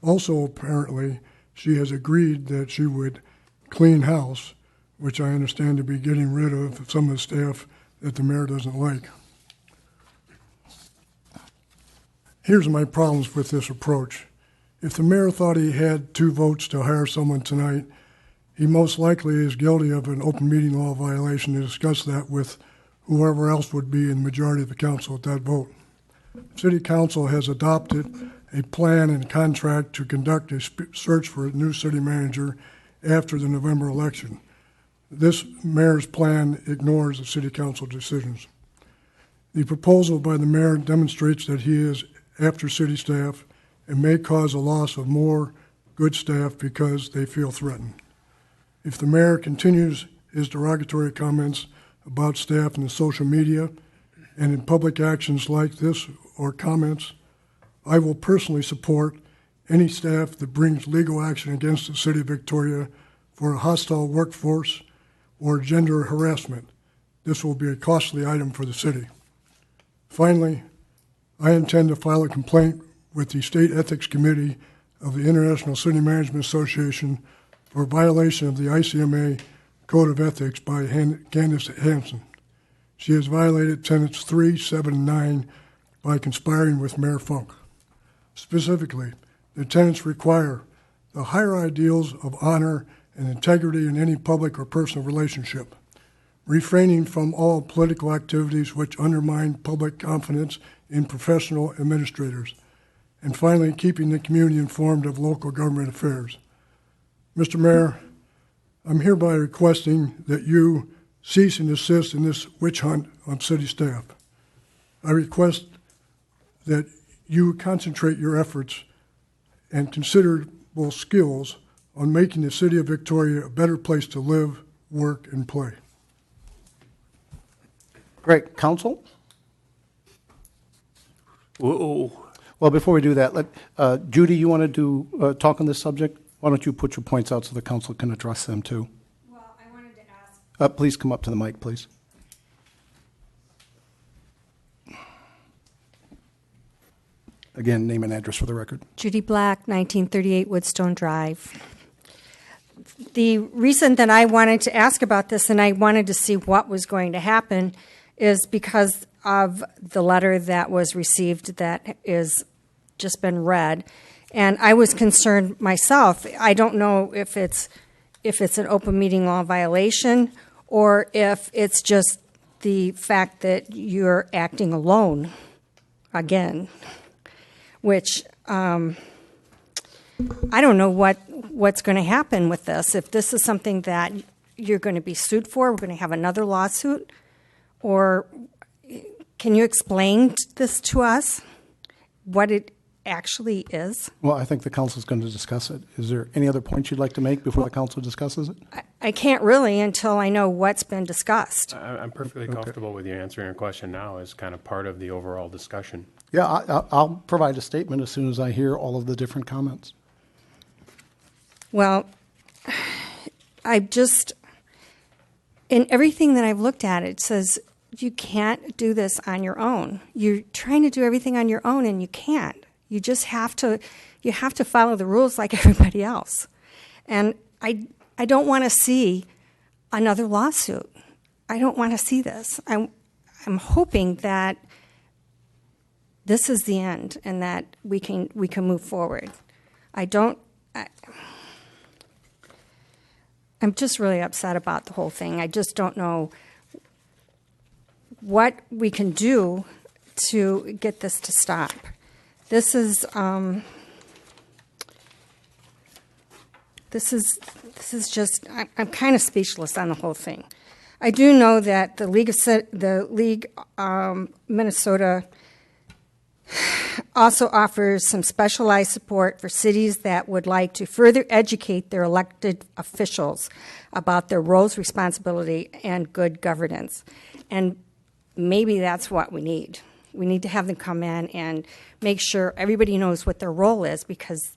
Also, apparently, she has agreed that she would clean house, which I understand to be getting rid of some of the staff that the mayor doesn't like. Here's my problems with this approach. If the mayor thought he had 2 votes to hire someone tonight, he most likely is guilty of an open meeting law violation and discuss that with whoever else would be in the majority of the council at that vote. City Council has adopted a plan and contract to conduct a search for a new city manager after the November election. This mayor's plan ignores the City Council decisions. The proposal by the mayor demonstrates that he is after city staff and may cause a loss of more good staff because they feel threatened. If the mayor continues his derogatory comments about staff in the social media and in public actions like this or comments, I will personally support any staff that brings legal action against the city of Victoria for a hostile workforce or gender harassment. This will be a costly item for the city. Finally, I intend to file a complaint with the State Ethics Committee of the International City Management Association for violation of the ICMA Code of Ethics by Candace Hanson. She has violated tenets 3, 7, and 9 by conspiring with Mayor Funk. Specifically, the tenets require the higher ideals of honor and integrity in any public or personal relationship, refraining from all political activities which undermine public confidence in professional administrators, and finally, keeping the community informed of local government affairs. Mr. Mayor, I'm hereby requesting that you cease and desist in this witch hunt on city staff. I request that you concentrate your efforts and considerable skills on making the city of Victoria a better place to live, work, and play. Great. Council? Whoa. Well, before we do that, Judy, you want to talk on this subject? Why don't you put your points out so the council can address them too? Well, I wanted to ask. Please come up to the mic, please. Again, name and address for the record. Judy Black, 1938 Woodstone Drive. The reason that I wanted to ask about this and I wanted to see what was going to happen is because of the letter that was received that is just been read. And I was concerned myself. I don't know if it's an open meeting law violation or if it's just the fact that you're acting alone again, which I don't know what's going to happen with this. If this is something that you're going to be sued for, we're going to have another lawsuit, or can you explain this to us, what it actually is? Well, I think the council is going to discuss it. Is there any other points you'd like to make before the council discusses it? I can't really until I know what's been discussed. I'm perfectly comfortable with you answering your question now as kind of part of the overall discussion. Yeah, I'll provide a statement as soon as I hear all of the different comments. Well, in everything that I've looked at, it says you can't do this on your own. You're trying to do everything on your own, and you can't. You just have to follow the rules like everybody else. And I don't want to see another lawsuit. I don't want to see this. I'm hoping that this is the end and that we can move forward. I'm just really upset about the whole thing. I just don't know what we can do to get this to stop. This is just, I'm kind of speechless on the whole thing. I do know that the League Minnesota also offers some specialized support for cities that would like to further educate their elected officials about their roles, responsibility, and good governance. And maybe that's what we need. We need to have them come in and make sure everybody knows what their role is, because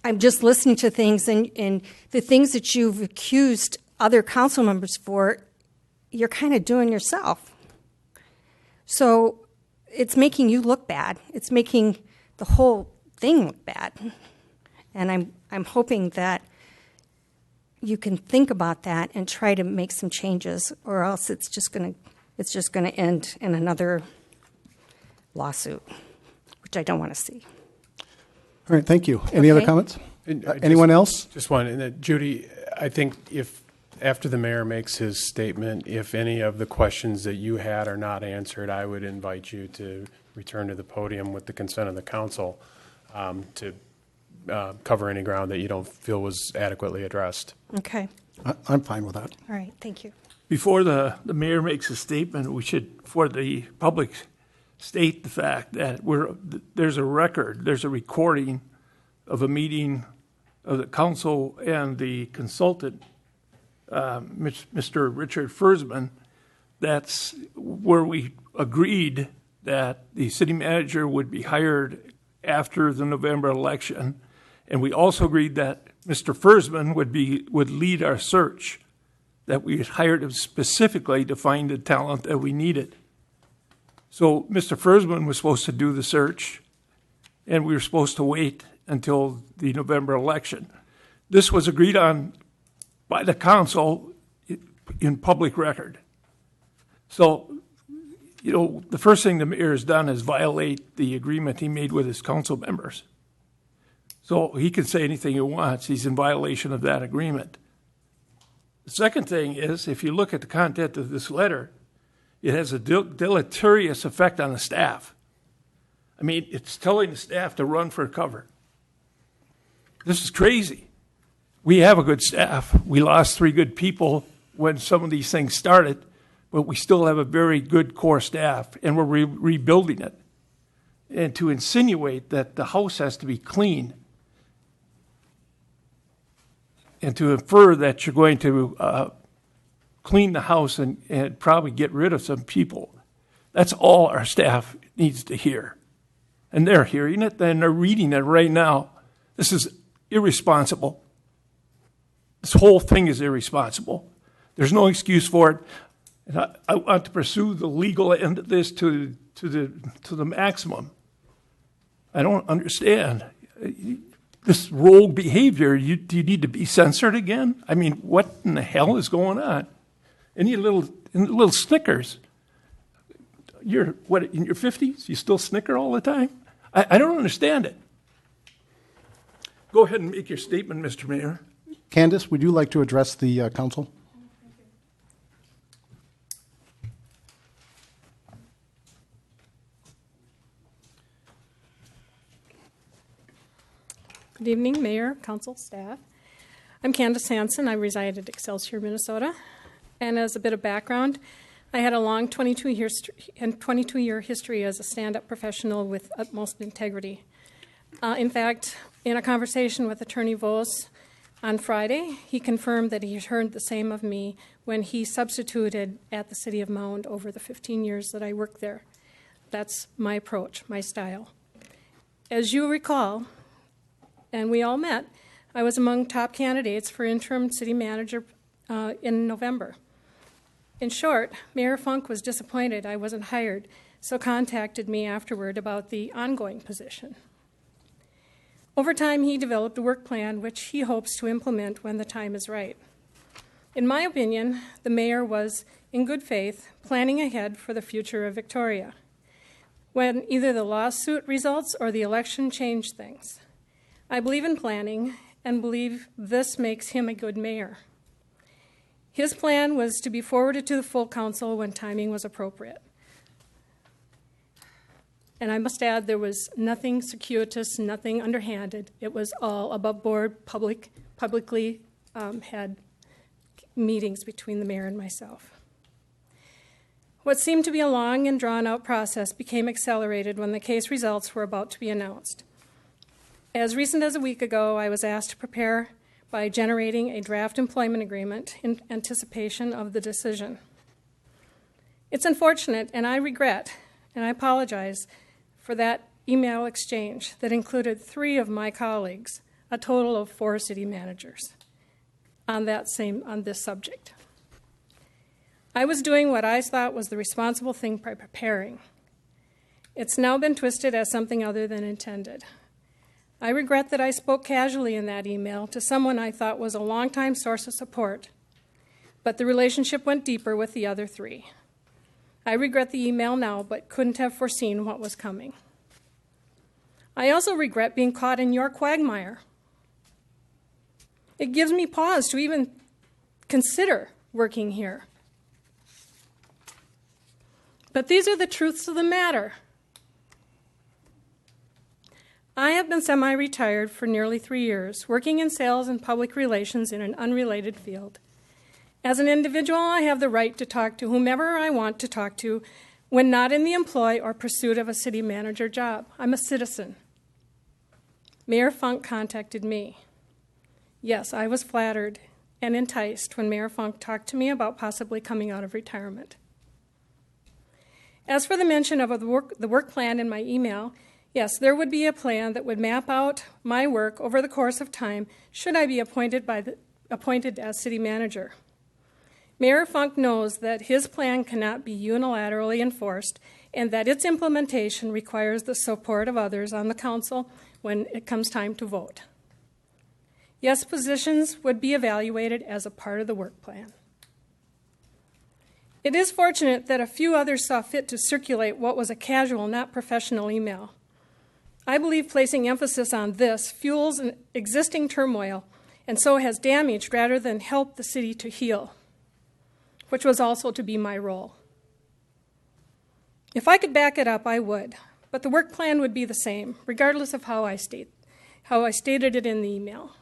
I'm just listening to things, and the things that you've accused other council members for, you're kind of doing yourself. So it's making you look bad. It's making the whole thing look bad. And I'm hoping that you can think about that and try to make some changes, or else it's just going to end in another lawsuit, which I don't want to see. All right, thank you. Any other comments? Anyone else? Just one. And Judy, I think if after the mayor makes his statement, if any of the questions that you had are not answered, I would invite you to return to the podium with the consent of the council to cover any ground that you don't feel was adequately addressed. Okay. I'm fine with that. All right, thank you. Before the mayor makes a statement, we should, for the public, state the fact that there's a record, there's a recording of a meeting of the council and the consultant, Mr. Richard Fersman. That's where we agreed that the city manager would be hired after the November election, and we also agreed that Mr. Fersman would lead our search, that we had hired him specifically to find the talent that we needed. So Mr. Fersman was supposed to do the search, and we were supposed to wait until the November election. This was agreed on by the council in public record. So, the first thing the mayor has done is violate the agreement he made with his council members. So he can say anything he wants. He's in violation of that agreement. The second thing is, if you look at the content of this letter, it has a deleterious effect on the staff. I mean, it's telling the staff to run for cover. This is crazy. We have a good staff. We lost 3 good people when some of these things started, but we still have a very good core staff, and we're rebuilding it. And to insinuate that the house has to be clean and to infer that you're going to clean the house and probably get rid of some people, that's all our staff needs to hear. And they're hearing it, and they're reading it right now. This is irresponsible. This whole thing is irresponsible. There's no excuse for it. And I want to pursue the legal end of this to the maximum. I don't understand this rogue behavior. Do you need to be censored again? I mean, what in the hell is going on? Any little snickers? You're in your 50s? You still snicker all the time? I don't understand it. Go ahead and make your statement, Mr. Mayor. Candace, would you like to address the council? Good evening, Mayor, Council, staff. I'm Candace Hansen. I reside at Excelsior, Minnesota. And as a bit of background, I had a long 22-year history as a stand-up professional with utmost integrity. In fact, in a conversation with Attorney Vos on Friday, he confirmed that he had heard the same of me when he substituted at the City of Mound over the 15 years that I worked there. That's my approach, my style. As you recall, and we all met, I was among top candidates for interim city manager in November. In short, Mayor Funk was disappointed I wasn't hired, so contacted me afterward about the ongoing position. Over time, he developed a work plan which he hopes to implement when the time is right. In my opinion, the mayor was, in good faith, planning ahead for the future of Victoria, when either the lawsuit results or the election change things. I believe in planning and believe this makes him a good mayor. His plan was to be forwarded to the full council when timing was appropriate. And I must add, there was nothing circuitous, nothing underhanded. It was all above board, publicly had meetings between the mayor and myself. What seemed to be a long and drawn-out process became accelerated when the case results were about to be announced. As recent as a week ago, I was asked to prepare by generating a draft employment agreement in anticipation of the decision. It's unfortunate, and I regret, and I apologize for that email exchange that included 3 of my colleagues, a total of 4 city managers, on this subject. I was doing what I thought was the responsible thing by preparing. It's now been twisted as something other than intended. I regret that I spoke casually in that email to someone I thought was a longtime source of support, but the relationship went deeper with the other 3. I regret the email now, but couldn't have foreseen what was coming. I also regret being caught in your quagmire. It gives me pause to even consider working here. But these are the truths of the matter. I have been semi-retired for nearly 3 years, working in sales and public relations in an unrelated field. As an individual, I have the right to talk to whomever I want to talk to when not in the employ or pursuit of a city manager job. I'm a citizen. Mayor Funk contacted me. Yes, I was flattered and enticed when Mayor Funk talked to me about possibly coming out of retirement. As for the mention of the work plan in my email, yes, there would be a plan that would map out my work over the course of time should I be appointed as city manager. Mayor Funk knows that his plan cannot be unilaterally enforced and that its implementation requires the support of others on the council when it comes time to vote. Yes, positions would be evaluated as a part of the work plan. It is fortunate that a few others saw fit to circulate what was a casual, not professional email. I believe placing emphasis on this fuels an existing turmoil and so has damaged rather than helped the city to heal, which was also to be my role. If I could back it up, I would, but the work plan would be the same, regardless of how I stated it in the email.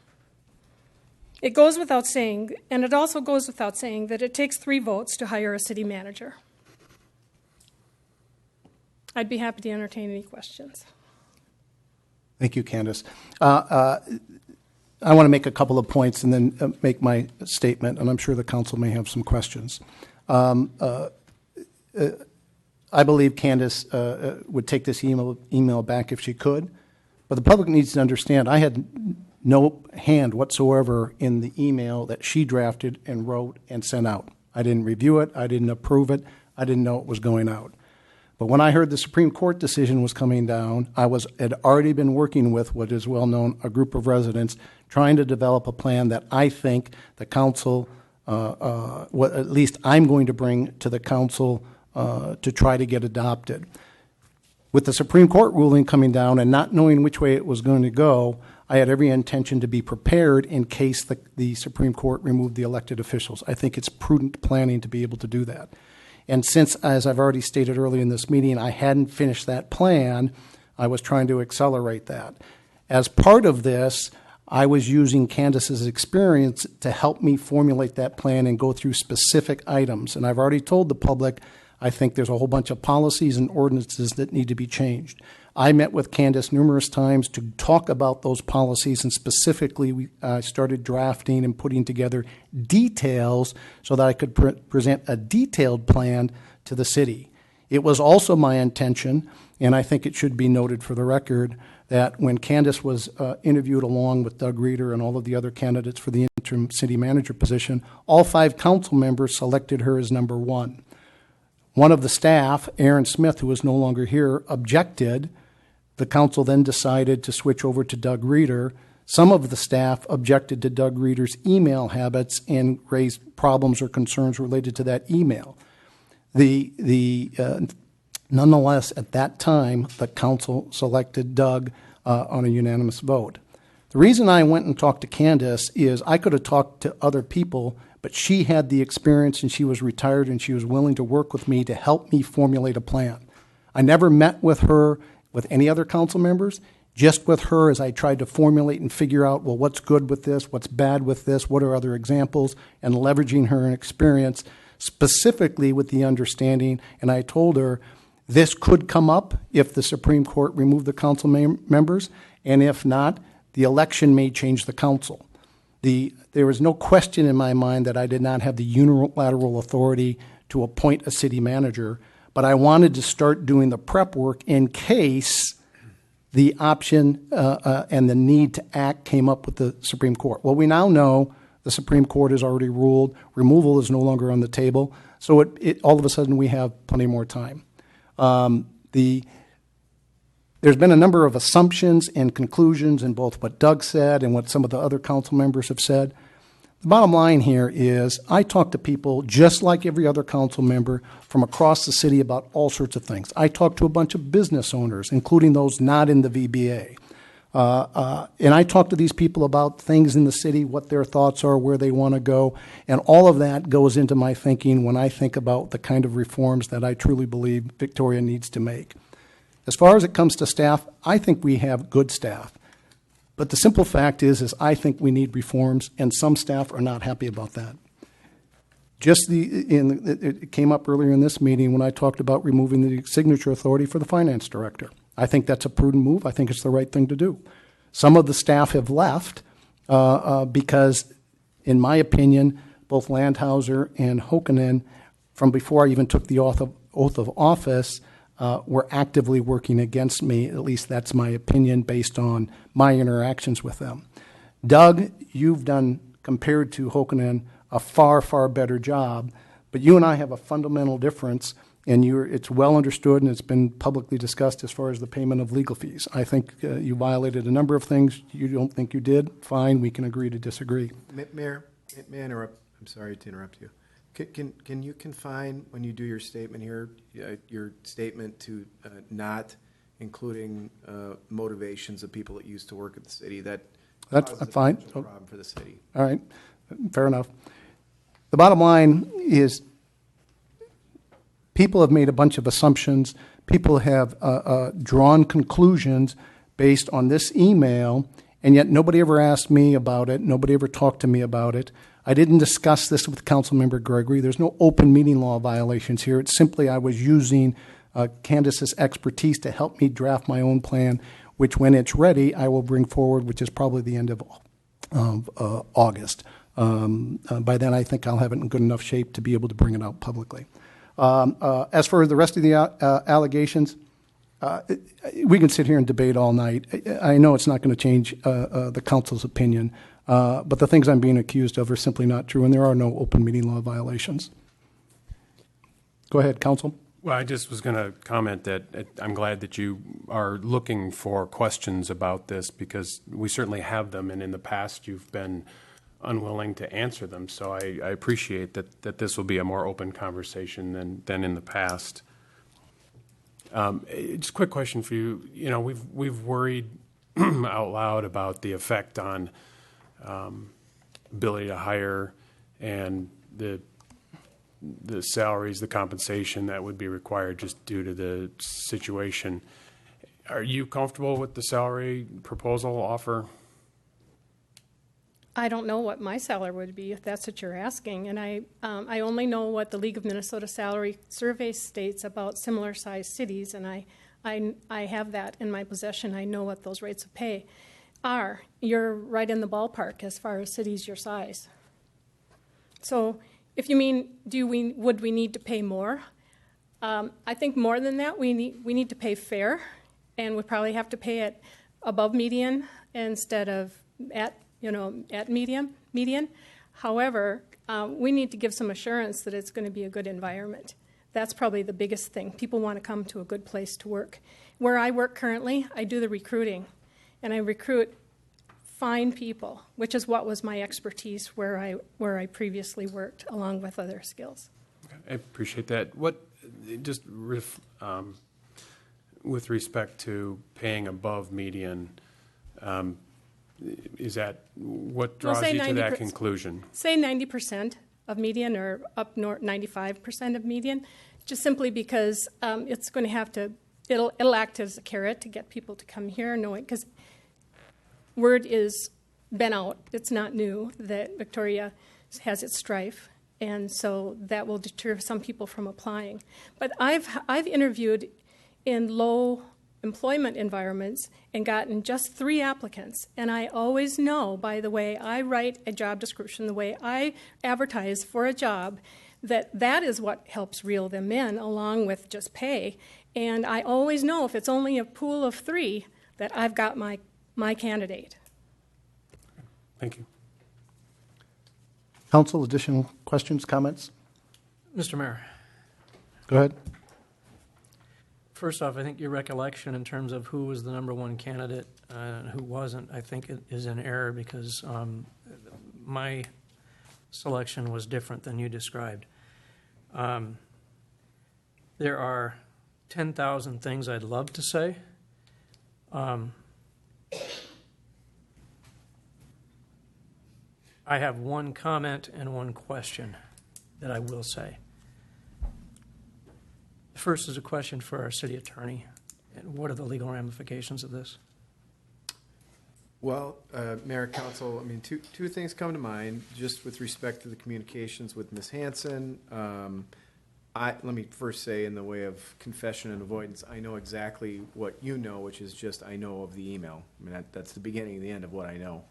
It goes without saying, and it also goes without saying, that it takes 3 votes to hire a city manager. I'd be happy to entertain any questions. Thank you, Candace. I want to make a couple of points and then make my statement, and I'm sure the council may have some questions. I believe Candace would take this email back if she could, but the public needs to understand I had no hand whatsoever in the email that she drafted and wrote and sent out. I didn't review it. I didn't approve it. I didn't know it was going out. But when I heard the Supreme Court decision was coming down, I had already been working with what is well known, a group of residents, trying to develop a plan that I think the council, at least I'm going to bring to the council to try to get adopted. With the Supreme Court ruling coming down and not knowing which way it was going to go, I had every intention to be prepared in case the Supreme Court removed the elected officials. I think it's prudent planning to be able to do that. And since, as I've already stated earlier in this meeting, I hadn't finished that plan, I was trying to accelerate that. As part of this, I was using Candace's experience to help me formulate that plan and go through specific items. And I've already told the public I think there's a whole bunch of policies and ordinances that need to be changed. I met with Candace numerous times to talk about those policies, and specifically we started drafting and putting together details so that I could present a detailed plan to the city. It was also my intention, and I think it should be noted for the record, that when Candace was interviewed along with Doug Reeder and all of the other candidates for the interim city manager position, all 5 council members selected her as number 1. One of the staff, Aaron Smith, who is no longer here, objected. The council then decided to switch over to Doug Reeder. Some of the staff objected to Doug Reeder's email habits and raised problems or concerns related to that email. Nonetheless, at that time, the council selected Doug on a unanimous vote. The reason I went and talked to Candace is I could have talked to other people, but she had the experience and she was retired and she was willing to work with me to help me formulate a plan. I never met with her with any other council members, just with her as I tried to formulate and figure out, well, what's good with this, what's bad with this, what are other examples, and leveraging her experience specifically with the understanding, and I told her this could come up if the Supreme Court removed the council members, and if not, the election may change the council. There was no question in my mind that I did not have the unilateral authority to appoint a city manager, but I wanted to start doing the prep work in case the option and the need to act came up with the Supreme Court. Well, we now know the Supreme Court has already ruled removal is no longer on the table, so all of a sudden we have plenty more time. There's been a number of assumptions and conclusions in both what Doug said and what some of the other council members have said. The bottom line here is I talk to people just like every other council member from across the city about all sorts of things. I talk to a bunch of business owners, including those not in the VBA. And I talk to these people about things in the city, what their thoughts are, where they want to go. And all of that goes into my thinking when I think about the kind of reforms that I truly believe Victoria needs to make. As far as it comes to staff, I think we have good staff. But the simple fact is I think we need reforms, and some staff are not happy about that. It came up earlier in this meeting when I talked about removing the signature authority for the finance director. I think that's a prudent move. I think it's the right thing to do. Some of the staff have left because, in my opinion, both Landhauser and Hokanen, from before I even took the oath of office, were actively working against me. At least that's my opinion based on my interactions with them. Doug, you've done, compared to Hokanen, a far, far better job, but you and I have a fundamental difference, and it's well understood and it's been publicly discussed as far as the payment of legal fees. I think you violated a number of things you don't think you did. Fine, we can agree to disagree. Mayor, may I interrupt? I'm sorry to interrupt you. Can you confine, when you do your statement here, your statement to not including motivations of people that used to work at the city? That's fine. A problem for the city. All right, fair enough. The bottom line is people have made a bunch of assumptions. People have drawn conclusions based on this email, and yet nobody ever asked me about it. Nobody ever talked to me about it. I didn't discuss this with Councilmember Gregory. There's no open meeting law violations here. It's simply I was using Candace's expertise to help me draft my own plan, which when it's ready, I will bring forward, which is probably the end of August. By then, I think I'll have it in good enough shape to be able to bring it out publicly. As for the rest of the allegations, we can sit here and debate all night. I know it's not going to change the council's opinion, but the things I'm being accused of are simply not true, and there are no open meeting law violations. Go ahead, Council. Well, I just was going to comment that I'm glad that you are looking for questions about this, because we certainly have them, and in the past you've been unwilling to answer them. So I appreciate that this will be a more open conversation than in the past. Just a quick question for you. You know, we've worried out loud about the effect on ability to hire and the salaries, the compensation that would be required just due to the situation. Are you comfortable with the salary proposal offer? I don't know what my salary would be, if that's what you're asking, and I only know what the League of Minnesota Salary Survey states about similar-sized cities, and I have that in my possession. I know what those rates of pay are. You're right in the ballpark as far as cities your size. So, if you mean, would we need to pay more? I think more than that, we need to pay fair, and we probably have to pay it above median instead of at median. However, we need to give some assurance that it's going to be a good environment. That's probably the biggest thing. People want to come to a good place to work. Where I work currently, I do the recruiting, and I recruit find people, which is what was my expertise where I previously worked, along with other skills. I appreciate that. With respect to paying above median, is that what draws you to that conclusion? Say 90% of median, or up north 95% of median, just simply because it's going to have to. It'll act as a carrot to get people to come here, knowing, because word is been out. It's not new that Victoria has its strife, and so that will deter some people from applying. But I've interviewed in low employment environments and gotten just 3 applicants. And I always know, by the way I write a job description, the way I advertise for a job, that is what helps reel them in, along with just pay. And I always know, if it's only a pool of 3, that I've got my candidate. Thank you. Council, additional questions, comments? Mr. Mayor. Go ahead. First off, I think your recollection in terms of who was the number 1 candidate and who wasn't, I think it is in error, because my selection was different than you described. There are 10,000 things I'd love to say. I have 1 comment and 1 question that I will say. The first is a question for our city attorney. And what are the legal ramifications of this? Well, Mayor, Council, I mean, two things come to mind just with respect to the communications with Ms. Hanson. Let me first say, in the way of confession and avoidance, I know exactly what you know, which is just I know of the email. I mean, that's the beginning and the end of what I know.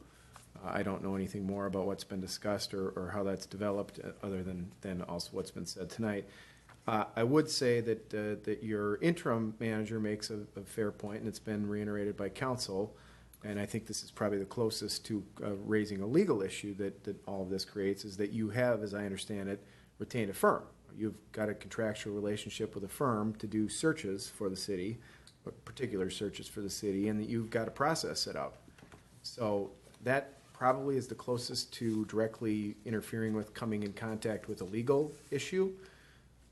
I don't know anything more about what's been discussed or how that's developed, other than also what's been said tonight. I would say that your interim manager makes a fair point, and it's been reiterated by council. And I think this is probably the closest to raising a legal issue that all of this creates, is that you have, as I understand it, retained a firm. You've got a contractual relationship with a firm to do searches for the city, particular searches for the city, and that you've got a process set up. So that probably is the closest to directly interfering with coming in contact with a legal issue.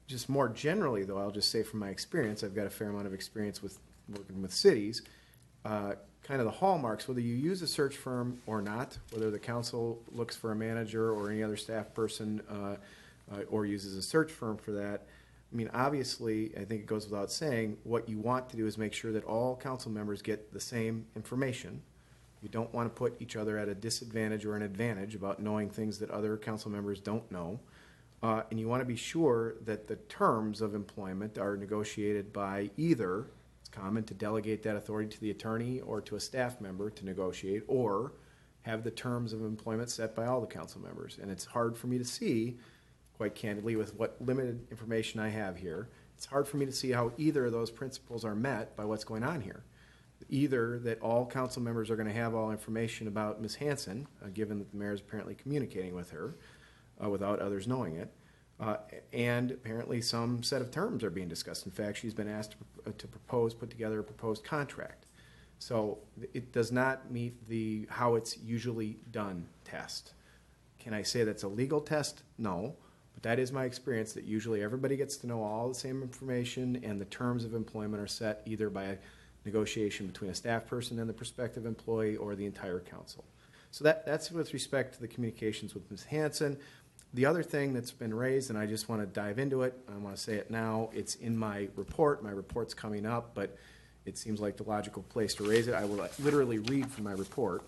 Just more generally, though, I'll just say from my experience, I've got a fair amount of experience with working with cities, kind of the hallmarks, whether you use a search firm or not, whether the council looks for a manager or any other staff person or uses a search firm for that. I mean, obviously, I think it goes without saying, what you want to do is make sure that all council members get the same information. You don't want to put each other at a disadvantage or an advantage about knowing things that other council members don't know. And you want to be sure that the terms of employment are negotiated by either, it's common to delegate that authority to the attorney or to a staff member to negotiate, or have the terms of employment set by all the council members. And it's hard for me to see, quite candidly, with what limited information I have here, it's hard for me to see how either of those principles are met by what's going on here. Either that all council members are going to have all information about Ms. Hanson, given that the mayor is apparently communicating with her, without others knowing it. And apparently some set of terms are being discussed. In fact, she's been asked to put together a proposed contract. So it does not meet the how it's usually done test. Can I say that's a legal test? No. But that is my experience, that usually everybody gets to know all the same information, and the terms of employment are set either by a negotiation between a staff person and the prospective employee, or the entire council. So that's with respect to the communications with Ms. Hanson. The other thing that's been raised, and I just want to dive into it, I want to say it now, it's in my report. My report's coming up, but it seems like the logical place to raise it. I will literally read from my report,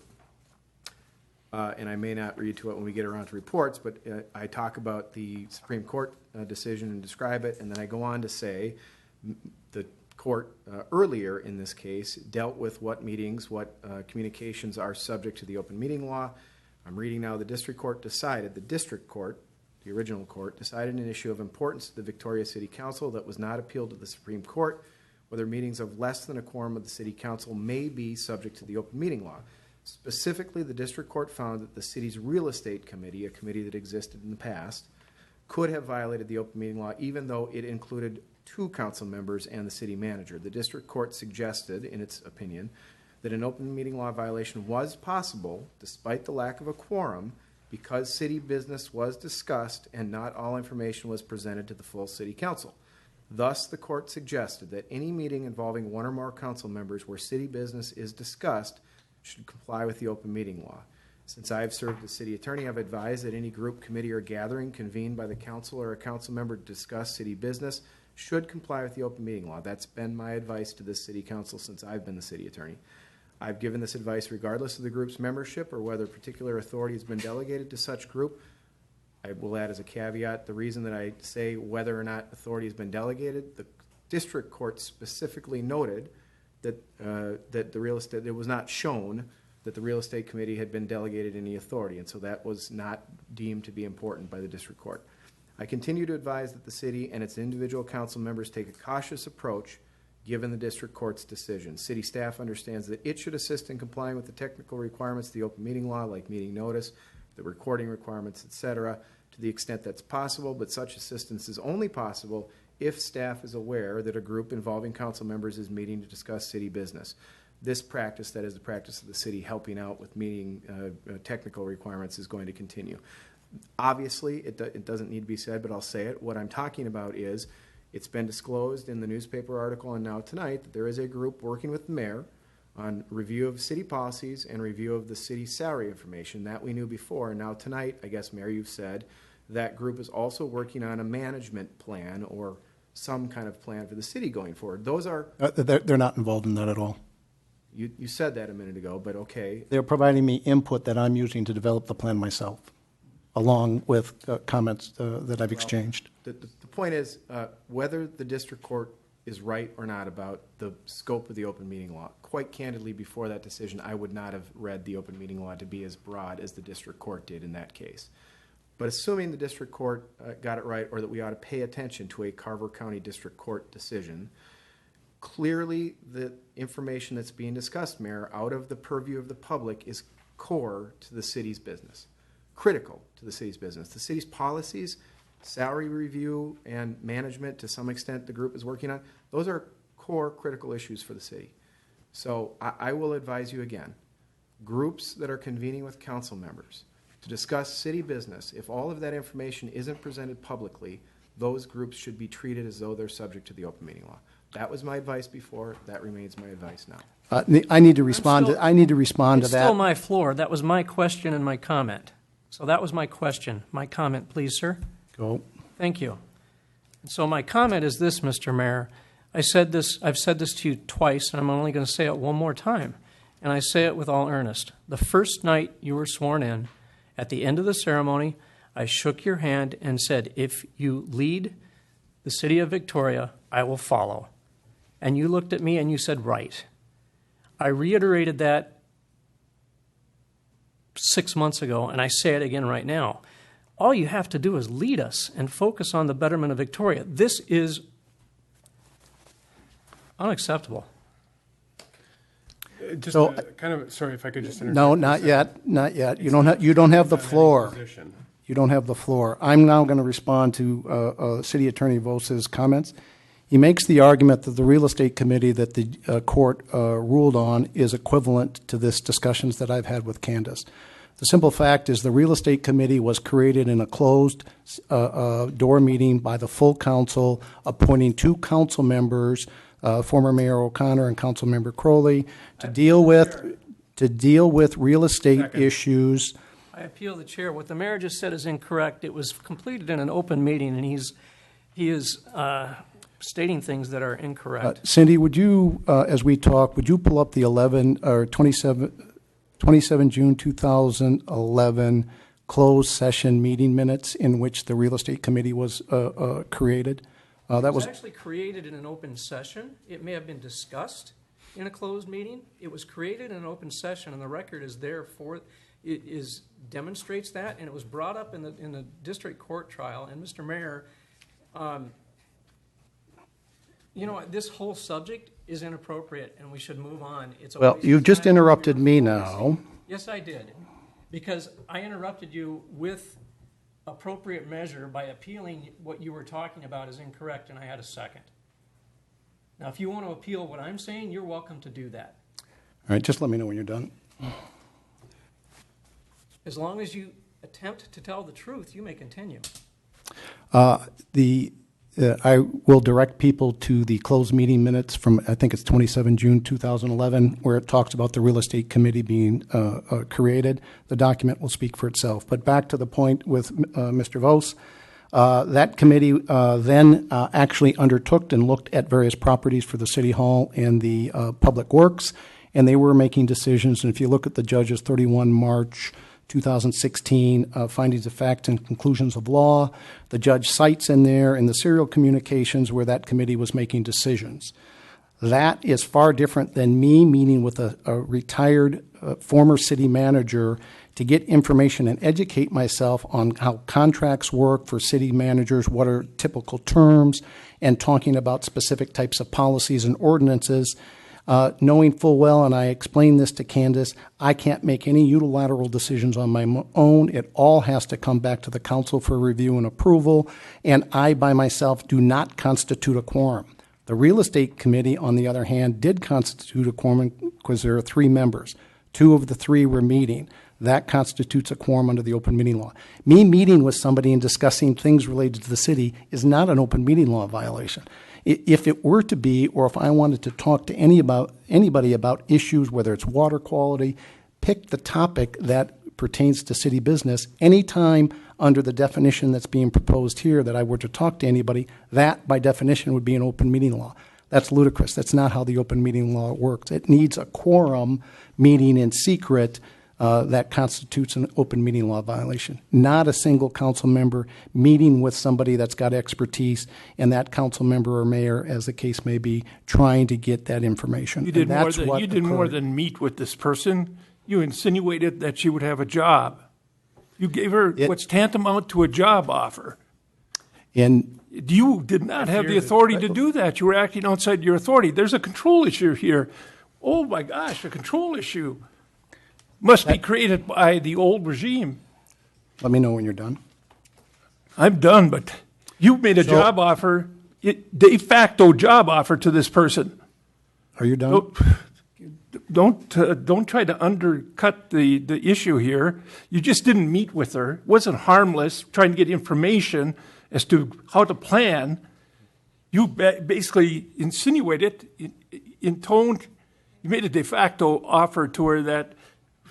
and I may not read to it when we get around to reports, but I talk about the Supreme Court decision and describe it, and then I go on to say the court earlier in this case dealt with what meetings, what communications are subject to the open meeting law. I'm reading now, the district court, the original court, decided an issue of importance to the Victoria City Council that was not appealed to the Supreme Court, whether meetings of less than a quorum of the City Council may be subject to the open meeting law. Specifically, the district court found that the city's real estate committee, a committee that existed in the past, could have violated the open meeting law even though it included 2 council members and the city manager. The district court suggested, in its opinion, that an open meeting law violation was possible despite the lack of a quorum because city business was discussed and not all information was presented to the full city council. Thus, the court suggested that any meeting involving one or more council members where city business is discussed should comply with the open meeting law. Since I have served as city attorney, I've advised that any group, committee, or gathering convened by the council or a council member to discuss city business should comply with the open meeting law. That's been my advice to this city council since I've been the city attorney. I've given this advice regardless of the group's membership or whether particular authority has been delegated to such group. I will add as a caveat, the reason that I say whether or not authority has been delegated, the district court specifically noted that that the real estate, it was not shown that the real estate committee had been delegated any authority, and so that was not deemed to be important by the district court. I continue to advise that the city and its individual council members take a cautious approach given the district court's decision. City staff understands that it should assist in complying with the technical requirements of the open meeting law, like meeting notice, the recording requirements, etc., to the extent that's possible, but such assistance is only possible if staff is aware that a group involving council members is meeting to discuss city business. This practice, that is the practice of the city helping out with meeting technical requirements, is going to continue. Obviously, it doesn't need to be said, but I'll say it. What I'm talking about is it's been disclosed in the newspaper article and now tonight that there is a group working with the mayor on review of city policies and review of the city salary information. That we knew before. And now tonight, I guess, Mayor, you've said that group is also working on a management plan or some kind of plan for the city going forward. Those are... They're not involved in that at all. You said that a minute ago, but okay. They're providing me input that I'm using to develop the plan myself, along with comments that I've exchanged. The point is, whether the district court is right or not about the scope of the open meeting law, quite candidly, before that decision, I would not have read the open meeting law to be as broad as the district court did in that case. But assuming the district court got it right, or that we ought to pay attention to a Carver County District Court decision, clearly the information that's being discussed, Mayor, out of the purview of the public is core to the city's business, critical to the city's business. The city's policies, salary review, and management, to some extent the group is working on, those are core critical issues for the city. So I will advise you again, groups that are convening with council members to discuss city business, if all of that information isn't presented publicly, those groups should be treated as though they're subject to the open meeting law. That was my advice before. That remains my advice now. I need to respond to that. It's still my floor. That was my question and my comment. So that was my question. My comment, please, sir. Go. Thank you. So my comment is this, Mr. Mayor. I've said this to you twice, and I'm only going to say it one more time. And I say it with all earnest. The first night you were sworn in, at the end of the ceremony, I shook your hand and said, if you lead the city of Victoria, I will follow. And you looked at me and you said, right. I reiterated that 6 months ago, and I say it again right now. All you have to do is lead us and focus on the betterment of Victoria. This is unacceptable. Just So- kind of, sorry if I could just interject. No, not yet, not yet. You don't have the floor. You don't have the floor. I'm now going to respond to City Attorney Vosa's comments. He makes the argument that the real estate committee that the court ruled on is equivalent to this discussions that I've had with Candace. The simple fact is the real estate committee was created in a closed door meeting by the full council, appointing 2 council members, former Mayor O'Connor and Council Member Crowley, to deal with real estate issues. I appeal the chair. What the mayor just said is incorrect. It was completed in an open meeting, and he is stating things that are incorrect. Cindy, would you, as we talk, would you pull up the 27 June 2011 closed session meeting minutes in which the real estate committee was created? It was actually created in an open session. It may have been discussed in a closed meeting. It was created in an open session, and the record is there for it demonstrates that, and it was brought up in the district court trial. And Mr. Mayor, this whole subject is inappropriate, and we should move on. Well, you've just interrupted me now. Yes, I did, because I interrupted you with appropriate measure by appealing what you were talking about is incorrect, and I had a second. Now, if you want to appeal what I'm saying, you're welcome to do that. right, just let me know when you're done. As long as you attempt to tell the truth, you may continue. I will direct people to the closed meeting minutes from, I think it's 27 June 2011, where it talks about the real estate committee being created. The document will speak for itself. But back to the point with Mr. Vos, that committee then actually undertook and looked at various properties for the City Hall and the Public Works, and they were making decisions. And if you look at the judge's 31 March 2016 findings of fact and conclusions of law, the judge cites in there in the serial communications where that committee was making decisions. That is far different than me meeting with a retired former city manager to get information and educate myself on how contracts work for city managers, what are typical terms, and talking about specific types of policies and ordinances. Knowing full well, and I explained this to Candace, I can't make any unilateral decisions on my own. It all has to come back to the council for review and approval, and I by myself do not constitute a quorum. The real estate committee, on the other hand, did constitute a quorum because there are 3 members. 2 of the 3 were meeting. That constitutes a quorum under the open meeting law. Me meeting with somebody and discussing things related to the city is not an open meeting law violation. If it were to be, or if I wanted to talk to anybody about issues, whether it's water quality, pick the topic that pertains to city business. Anytime under the definition that's being proposed here that I were to talk to anybody, that by definition would be an open meeting law. That's ludicrous. That's not how the open meeting law works. It needs a quorum meeting in secret that constitutes an open meeting law violation. Not a single council member meeting with somebody that's got expertise, and that council member or mayor, as the case may be, trying to get that information. You did more than meet with this person. You insinuated that she would have a job. You gave her what's tantamount to a job offer. And you did not have the authority to do that. You were acting outside your authority. There's a control issue here. Oh my gosh, a control issue. Must be created by the old regime. Let me know when you're done. I'm done, but you made a job offer, de facto job offer to this person. Are you done? Don't try to undercut the issue here. You just didn't meet with her. It wasn't harmless, trying to get information as to how to plan. You basically insinuated, intoned, you made a de facto offer to her that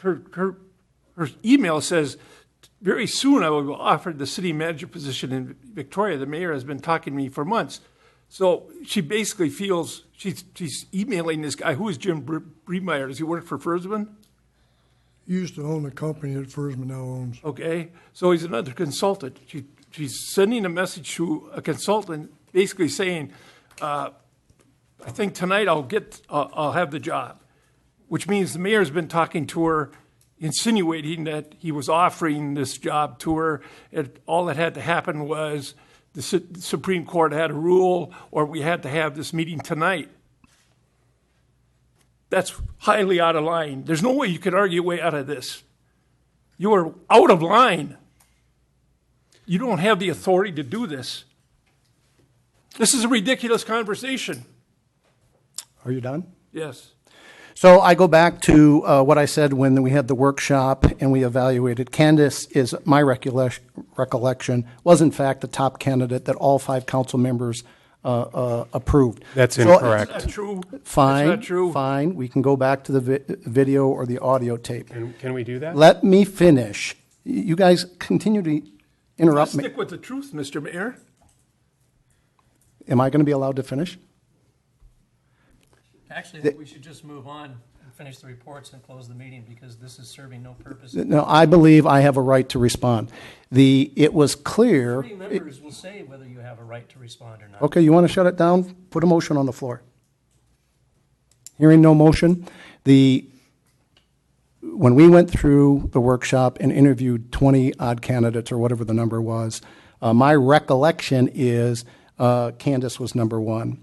her email says, very soon I will be offered the city manager position in Victoria. The mayor has been talking to me for months. So she basically feels she's emailing this guy. Who is Jim Bremeyer? Does he work for Fursman? He used to own the company that Fursman now owns. Okay, so he's another consultant. She's sending a message to a consultant basically saying, I think tonight I'll have the job. Which means the mayor's been talking to her, insinuating that he was offering this job to her. All that had to happen was the Supreme Court had a rule, or we had to have this meeting tonight. That's highly out of line. There's no way you can argue your way out of this. You are out of line. You don't have the authority to do this. This is a ridiculous conversation. Are you done? Yes. So I go back to what I said when we had the workshop and we evaluated. Candace, is my recollection, was in fact the top candidate that all 5 council members approved. That's incorrect. That's not true. Fine. That's not true. Fine. We can go back to the video or the audio tape. Can we do that? Let me finish. You guys continue to interrupt me. Stick with the truth, Mr. Mayor. Am I going to be allowed to finish? Actually, I think we should just move on and finish the reports and close the meeting because this is serving no purpose. No, I believe I have a right to respond. It was clear. 3 members will say whether you have a right to respond or not. Okay, you want to shut it down? Put a motion on the floor. Hearing no motion, when we went through the workshop and interviewed 20 odd candidates or whatever the number was, my recollection is Candace was number 1.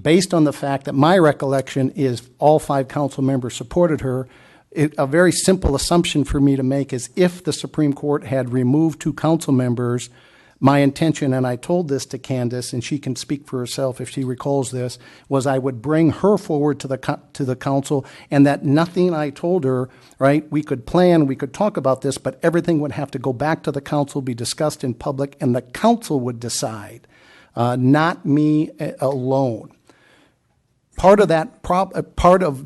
Based on the fact that my recollection is all 5 council members supported her, a very simple assumption for me to make is if the Supreme Court had removed 2 council members my intention, and I told this to Candace, and she can speak for herself if she recalls this, was I would bring her forward to the council, and that nothing I told her, right, we could plan, we could talk about this, but everything would have to go back to the council, be discussed in public, and the council would decide, not me alone. Part of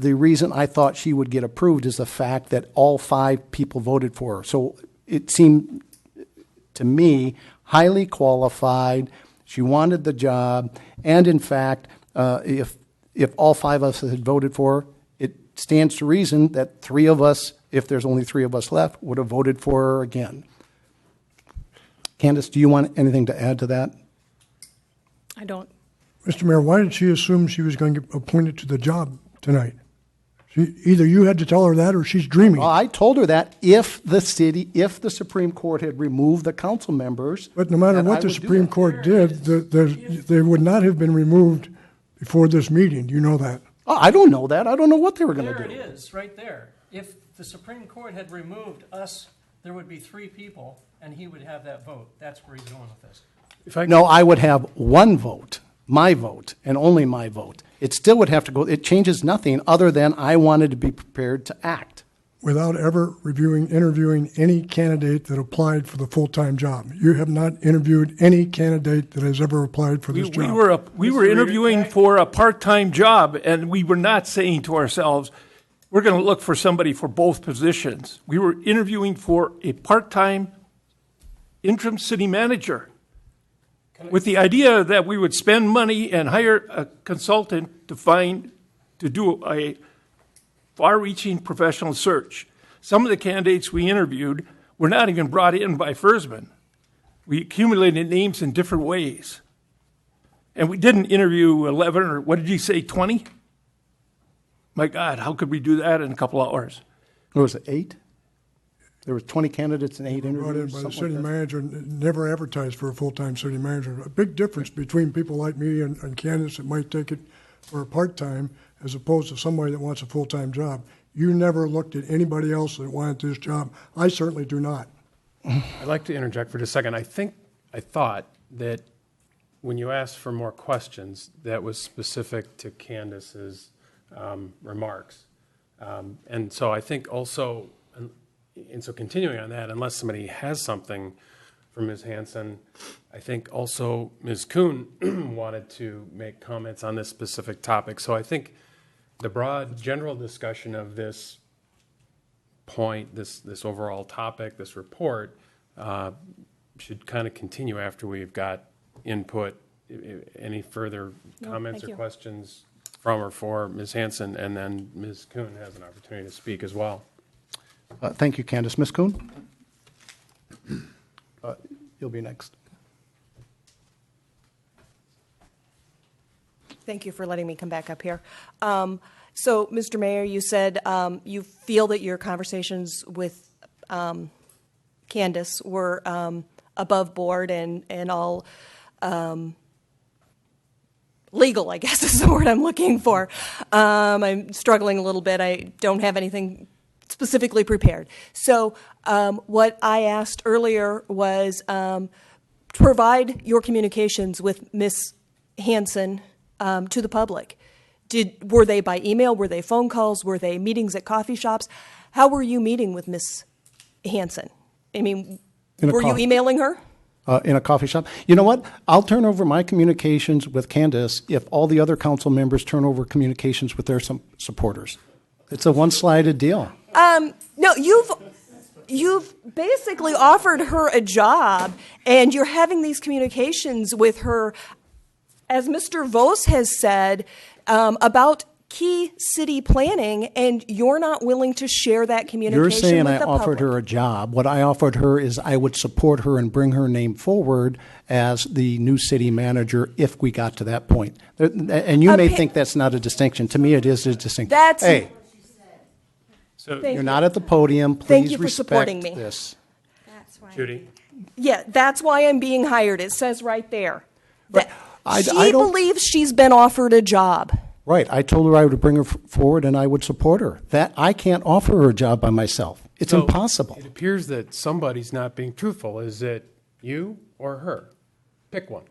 the reason I thought she would get approved is the fact that all 5 people voted for her. So it seemed to me highly qualified. She wanted the job, and in fact, if all 5 of us had voted for her, it stands to reason that 3 of us, if there's only 3 of us left, would have voted for her again. Candace, do you want anything to add to that? I don't. Mr. Mayor, why did she assume she was going to get appointed to the job tonight? Either you had to tell her that or she's dreaming. Well, I told her that if the Supreme Court had removed the council members. But no matter what the Supreme Court did, they would not have been removed before this meeting. Do you know that? Oh, I don't know that. I don't know what they were going to do. There it is, right there. If the Supreme Court had removed us, there would be 3 people, and he would have that vote. That's where he's going with this. No, I would have 1 vote, my vote, and only my vote. It still would have to go, it changes nothing other than I wanted to be prepared to act. Without ever interviewing any candidate that applied for the full-time job. You have not interviewed any candidate that has ever applied for this job. We were interviewing for a part-time job, and we were not saying to ourselves, we're going to look for somebody for both positions. We were interviewing for a part-time interim city manager with the idea that we would spend money and hire a consultant to do a far-reaching professional search. Some of the candidates we interviewed were not even brought in by FERSMAN. We accumulated names in different ways. And we didn't interview 11 or, what did you say, 20? My God, how could we do that in a couple hours? What was it, 8? There were 20 candidates and 8 interviews? Brought in by the city manager, never advertised for a full-time city manager. A big difference between people like me and candidates that might take it for a part-time as opposed to somebody that wants a full-time job. You never looked at anybody else that wanted this job. I certainly do not. I'd like to interject for just a second. I thought that when you asked for more questions, that was specific to Candace's remarks. And so I think also, and so continuing on that, unless somebody has something from Ms. Hanson, I think also Ms. Kuhn wanted to make comments on this specific topic. So I think the broad general discussion of this point, this overall topic, this report, should kind of continue after we've got input. Any further comments or questions from or for Ms. Hanson, and then Ms. Kuhn has an opportunity to speak as well. Thank you, Candace. Ms. Kuhn? You'll be next. Thank you for letting me come back up here. So, Mr. Mayor, you said you feel that your conversations with Candace were above board and all legal, I guess is the word I'm looking for. I'm struggling a little bit. I don't have anything specifically prepared. So what I asked earlier was provide your communications with Ms. Hanson to the public. Were they by email? Were they phone calls? Were they meetings at coffee shops? How were you meeting with Ms. Hanson? I mean, were you emailing her? In a coffee shop. You know what? I'll turn over my communications with Candace if all the other council members turn over communications with their supporters. It's a one-sided deal. No, you've basically offered her a job, and you're having these communications with her, as Mr. Vos has said, about key city planning, and you're not willing to share that communication You're saying with the I offered public. her a job. What I offered her is I would support her and bring her name forward as the new city manager if we got to that point. And you may think that's not a distinction. To me, it is a distinction. That's hey, so you're not at the podium. Please Thank you for respect supporting me. this. Judy? Yeah, that's why I'm being hired. It says right there. That I she don't- believes she's been offered a job. Right. I told her I would bring her forward and I would support her. That I can't offer her a job by myself. It's So impossible. It appears that somebody's not being truthful. Is it You or her? Pick one.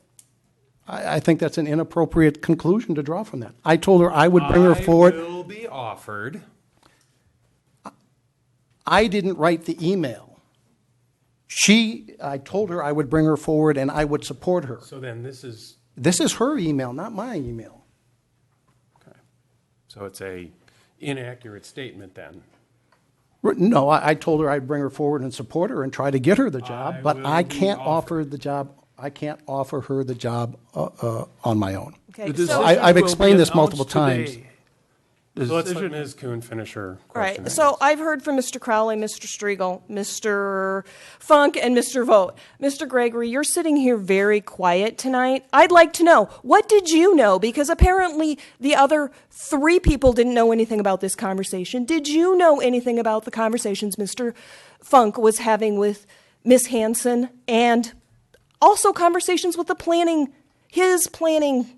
I think that's an inappropriate conclusion to draw from that. I told her I would bring her forward. I will be offered. I didn't write the email. I told her I would bring her forward and I would support her. So then this is, her email, not my email. okay. So it's a inaccurate statement then. No, I told her I'd bring her forward and support her and try to get her the job, but will I be can't offered. offer the job. I can't offer her the job on my own. Okay, The decision I've will explained be this multiple announced times. today. The So let's decision- let Ms. Kuhn finish her All question. right, so I've heard from Mr. Crowley, Mr. Striegel, Mr. Funk, and Mr. Vogt. Mr. Gregory, you're sitting here very quiet tonight. I'd like to know, what did you know? Because apparently the other 3 people didn't know anything about this conversation. Did you know anything about the conversations Mr. Funk was having with Ms. Hanson, and also conversations with his planning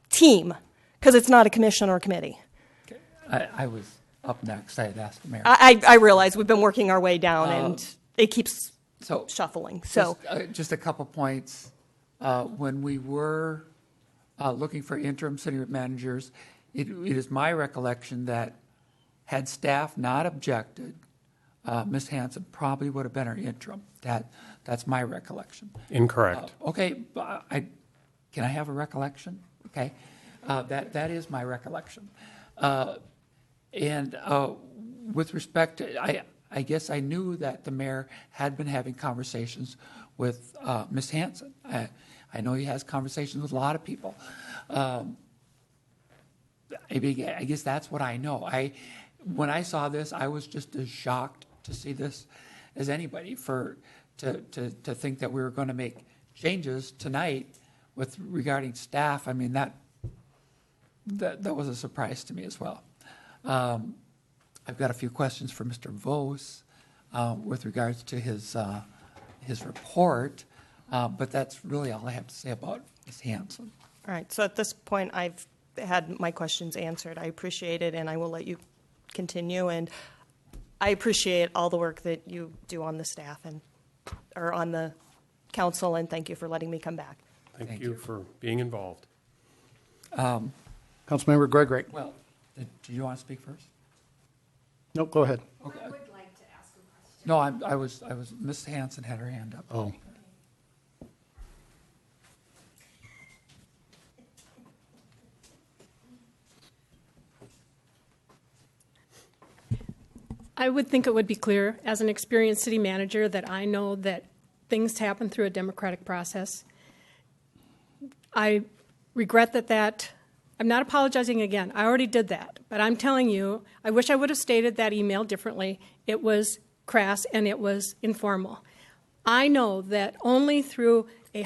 team? Because it's not a commission or a committee. I was up next. I had asked the mayor. I realize we've been working our way down, and it keeps shuffling. So, just a couple points. When we were looking for interim city managers, it is my recollection that had staff not objected, Ms. Hanson probably would have been our interim. That's my recollection. Incorrect. Okay, but can I have a recollection? Okay, that is my recollection. And with respect to, I guess I knew that the mayor had been having conversations with Ms. Hanson. I know he has conversations with a lot of people. I guess that's what I know. When I saw this, I was just as shocked to see this as anybody to think that we were going to make changes tonight with regarding staff. I mean, that was a surprise to me as well. I've got a few questions for Mr. Vos with regards to his report, but that's really all I have to say about Ms. Hanson. all right. So at this point, I've had my questions answered. I appreciate it, and I will let you continue. And I appreciate all the work that you do on the staff or on the council, and thank you for letting me come back. Thank you for being involved. Councilmember Gregory. Well, do you want to speak first? No, go ahead. Okay. I would like to ask a question. No, I was. Ms. Hanson had her hand up. Oh. I would think it would be clear, as an experienced city manager, that I know that things happen through a democratic process. I regret that I'm not apologizing again. I already did that. But I'm telling you, I wish I would have stated that email differently. It was crass and it was informal. I know that only through a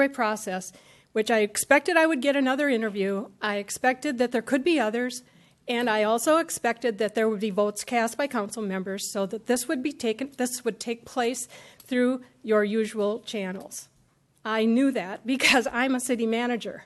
process, which I expected I would get another interview, I expected that there could be others, and I also expected that there would be votes cast by council members so that this would take place through your usual channels. I knew that because I'm a city manager.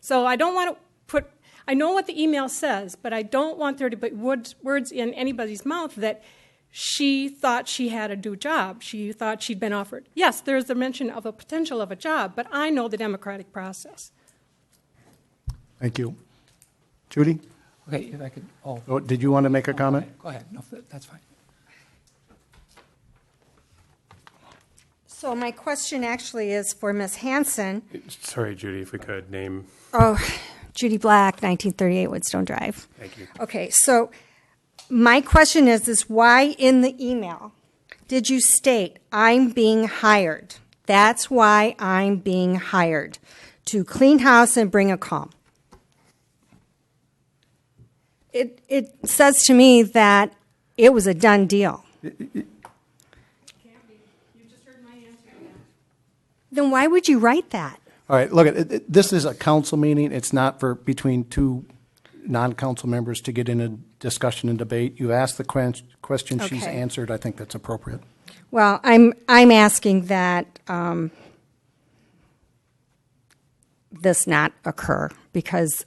So I don't want to I know what the email says, but I don't want there to be words in anybody's mouth that she thought she had a new job. She thought she'd been offered. Yes, there's the mention of a potential of a job, but I know the democratic process. Thank you. Judy? Okay, if I could. Oh, did you want to make a comment? Go ahead. No, that's fine. So my question actually is for Ms. Hanson. Sorry, Judy, if we could name. Oh, Judy Black, 1938 Woodstone Drive. Thank you. Okay, so my question is why in the email did you state, I'm being hired? That's why I'm being hired, to clean house and bring a calm. It says to me that it was a done deal. Then why would you write that? All right, look, this is a council meeting. It's not for between two non-council members to get in a discussion and debate. You asked the question, she's Okay. answered. I think that's appropriate. Well, I'm asking that this not occur, because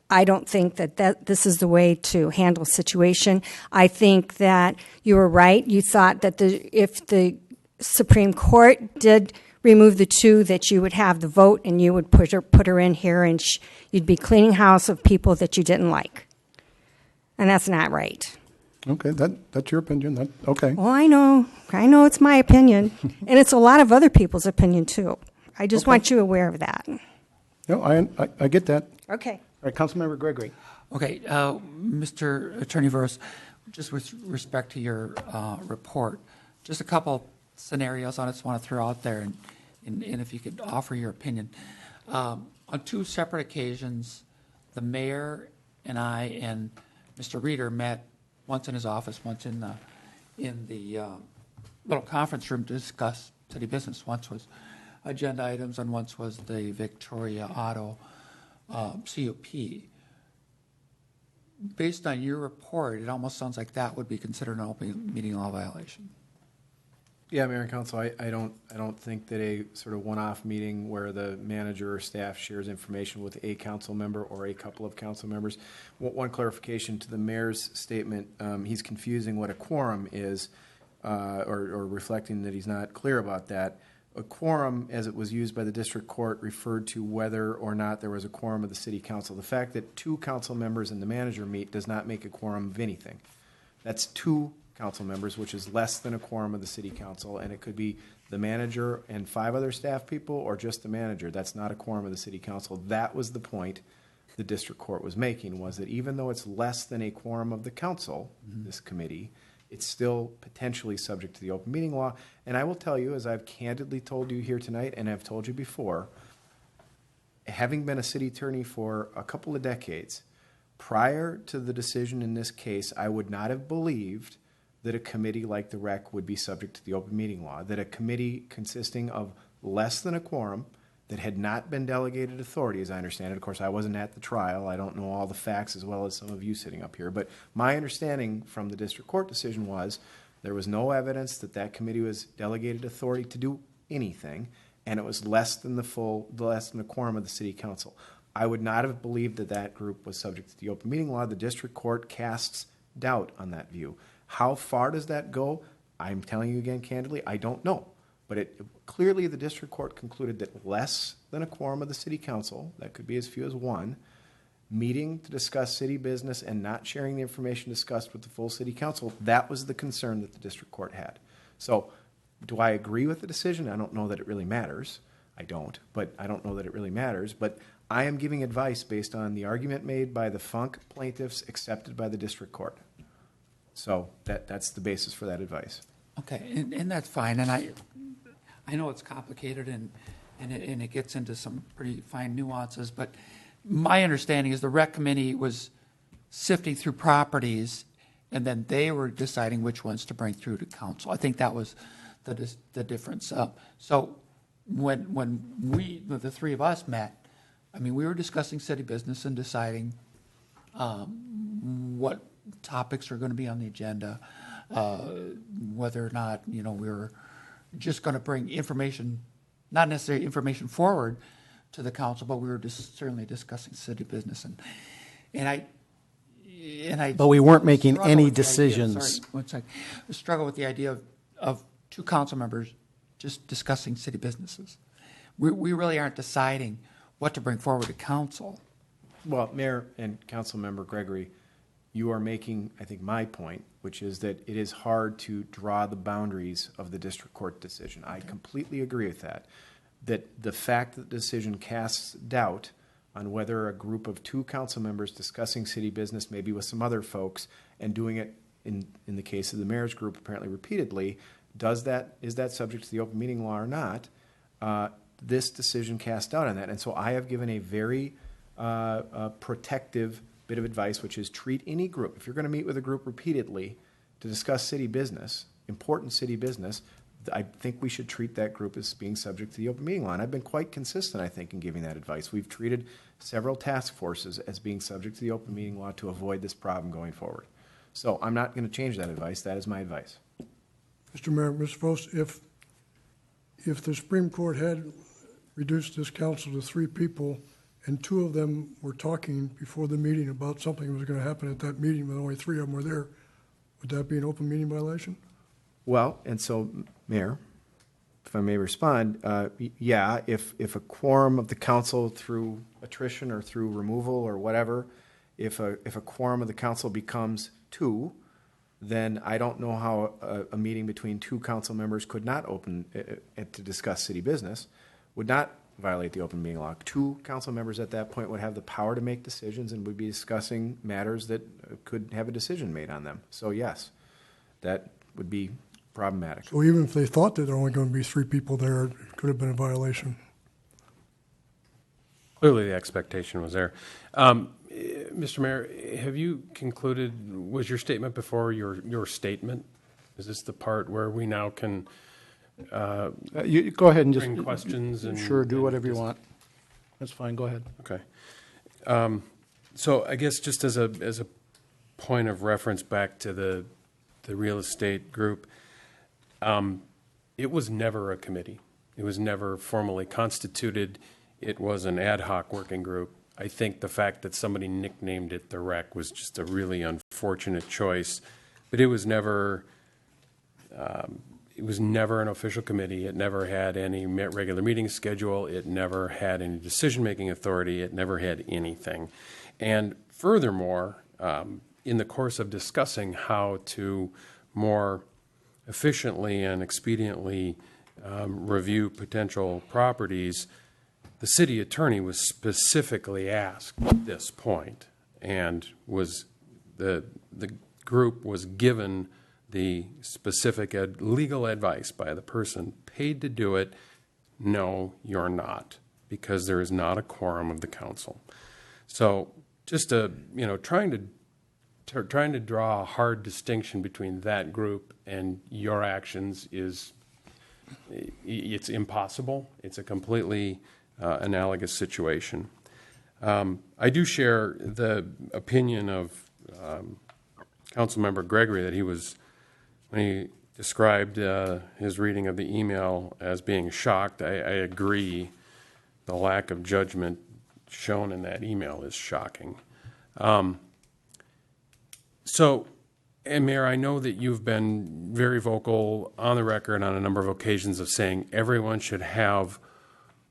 I don't think that this is the way to handle a situation. I think that you were right. You thought that if the Supreme Court did remove the two that you would have the vote and you would put her in here and you'd be cleaning house of people that you didn't like. And that's not right. Okay, that's your opinion. Okay. Well, I know it's my opinion, and it's a lot of other people's opinion too. I just want you aware of that. No, I get that. Okay. All right, Councilmember Gregory. Okay, Mr. Attorney Verse, just with respect to your report, just a couple scenarios I just want to throw out there, and if you could offer your opinion. On two separate occasions, the mayor and I and Mr. Reeder met, once in his office, once in the little conference room to discuss city business. Once was agenda items, and once was the Victoria Auto CUP. Based on your report, it almost sounds like that would be considered an open meeting law violation. Yeah, Mayor and Council, I don't think that a sort of one-off meeting where the manager or staff shares information with a council member or a couple of council members. One clarification to the mayor's statement, he's confusing what a quorum is, or reflecting that he's not clear about that. A quorum, as it was used by the district court, referred to whether or not there was a quorum of the city council. The fact that two council members and the manager meet does not make a quorum of anything. That's two council members, which is less than a quorum of the city council, and it could be the manager and 5 other staff people or just the manager. That's not a quorum of the city council. That was the point the district court was making, was that even though it's less than a quorum of the council, this committee, it's still potentially subject to the open meeting law. And I will tell you, as I've candidly told you here tonight, and I've told you before, having been a city attorney for a couple of decades, prior to the decision in this case, I would not have believed that a committee like the REC would be subject to the open meeting law, that a committee consisting of less than a quorum that had not been delegated authority, as I understand it. Of course, I wasn't at the trial. I don't know all the facts as well as some of you sitting up here. But my understanding from the district court decision was there was no evidence that that committee was delegated authority to do anything, and it was less than the quorum of the city council. I would not have believed that that group was subject to the open meeting law. The district court casts doubt on that view. How far does that go? I'm telling you again candidly, I don't know. But clearly the district court concluded that less than a quorum of the city council, that could be as few as 1, meeting to discuss city business and not sharing the information discussed with the full city council, that was the concern that the district court had. So do I agree with the decision? I don't know that it really matters. I don't know that it really matters. But I am giving advice based on the argument made by the Funk plaintiffs accepted by the district court. So that's the basis for that advice. Okay, and that's fine. And I know it's complicated and it gets into some pretty fine nuances, but my understanding is the rec committee was sifting through properties and then they were deciding which ones to bring through to council. I think that was the difference. So when the 3 of us met, I mean, we were discussing city business and deciding what topics are going to be on the agenda, whether or not, we were just going to bring information, not necessarily information forward to the council, but we were certainly discussing city business. And I But we weren't making struggle any with the idea- decisions. sorry, one second. I struggle with the idea of 2 council members just discussing city businesses. We really aren't deciding what to bring forward to council. Well, Mayor and Council Member Gregory, you are making, I think, my point, which is that it is hard to draw the boundaries of the district court decision. I completely agree with that. That the fact that the decision casts doubt on whether a group of 2 council members discussing city business, maybe with some other folks, and doing it in the case of the mayor's group apparently repeatedly, is that subject to the open meeting law or not? This decision casts doubt on that. And so I have given a very protective bit of advice, which is treat any group. If you're going to meet with a group repeatedly to discuss city business, important city business, I think we should treat that group as being subject to the open meeting law. And I've been quite consistent, I think, in giving that advice. We've treated several task forces as being subject to the open meeting law to avoid this problem going forward. So I'm not going to change that advice. That is my advice. Mr. Mayor, Mr. Post, if the Supreme Court had reduced this council to 3 people and 2 of them were talking before the meeting about something that was going to happen at that meeting, but only 3 of them were there, would that be an open meeting violation? Well, and so, Mayor, if I may respond, yeah, if a quorum of the council through attrition or through removal or whatever, if a quorum of the council becomes 2, then I don't know how a meeting between 2 council members could not open to discuss city business, would not violate the open meeting law. 2 council members at that point would have the power to make decisions and would be discussing matters that could have a decision made on them. So yes, that would be problematic. So even if they thought that there were only going to be 3 people there, it could have been a violation. Clearly, the expectation was there. Mr. Mayor, have you concluded, was your statement before your statement? Is this the part where we now can You go ahead and just bring questions? And, sure, do whatever you want. That's fine. Go ahead. Okay. So I guess just as a point of reference back to the real estate group, it was never a committee. It was never formally constituted. It was an ad hoc working group. I think the fact that somebody nicknamed it the REC was just a really unfortunate choice, but it was never an official committee. It never had any regular meeting schedule. It never had any decision-making authority. It never had anything. And furthermore, in the course of discussing how to more efficiently and expediently review potential properties, the city attorney was specifically asked at this point, and was the group was given the specific legal advice by the person paid to do it. No, you're not, because there is not a quorum of the council. So just trying to draw a hard distinction between that group and your actions it's impossible. It's a completely analogous situation. I do share the opinion of Councilmember Gregory that when he described his reading of the email as being shocked. I agree. The lack of judgment shown in that email is shocking. And Mayor, I know that you've been very vocal on the record on a number of occasions of saying everyone should have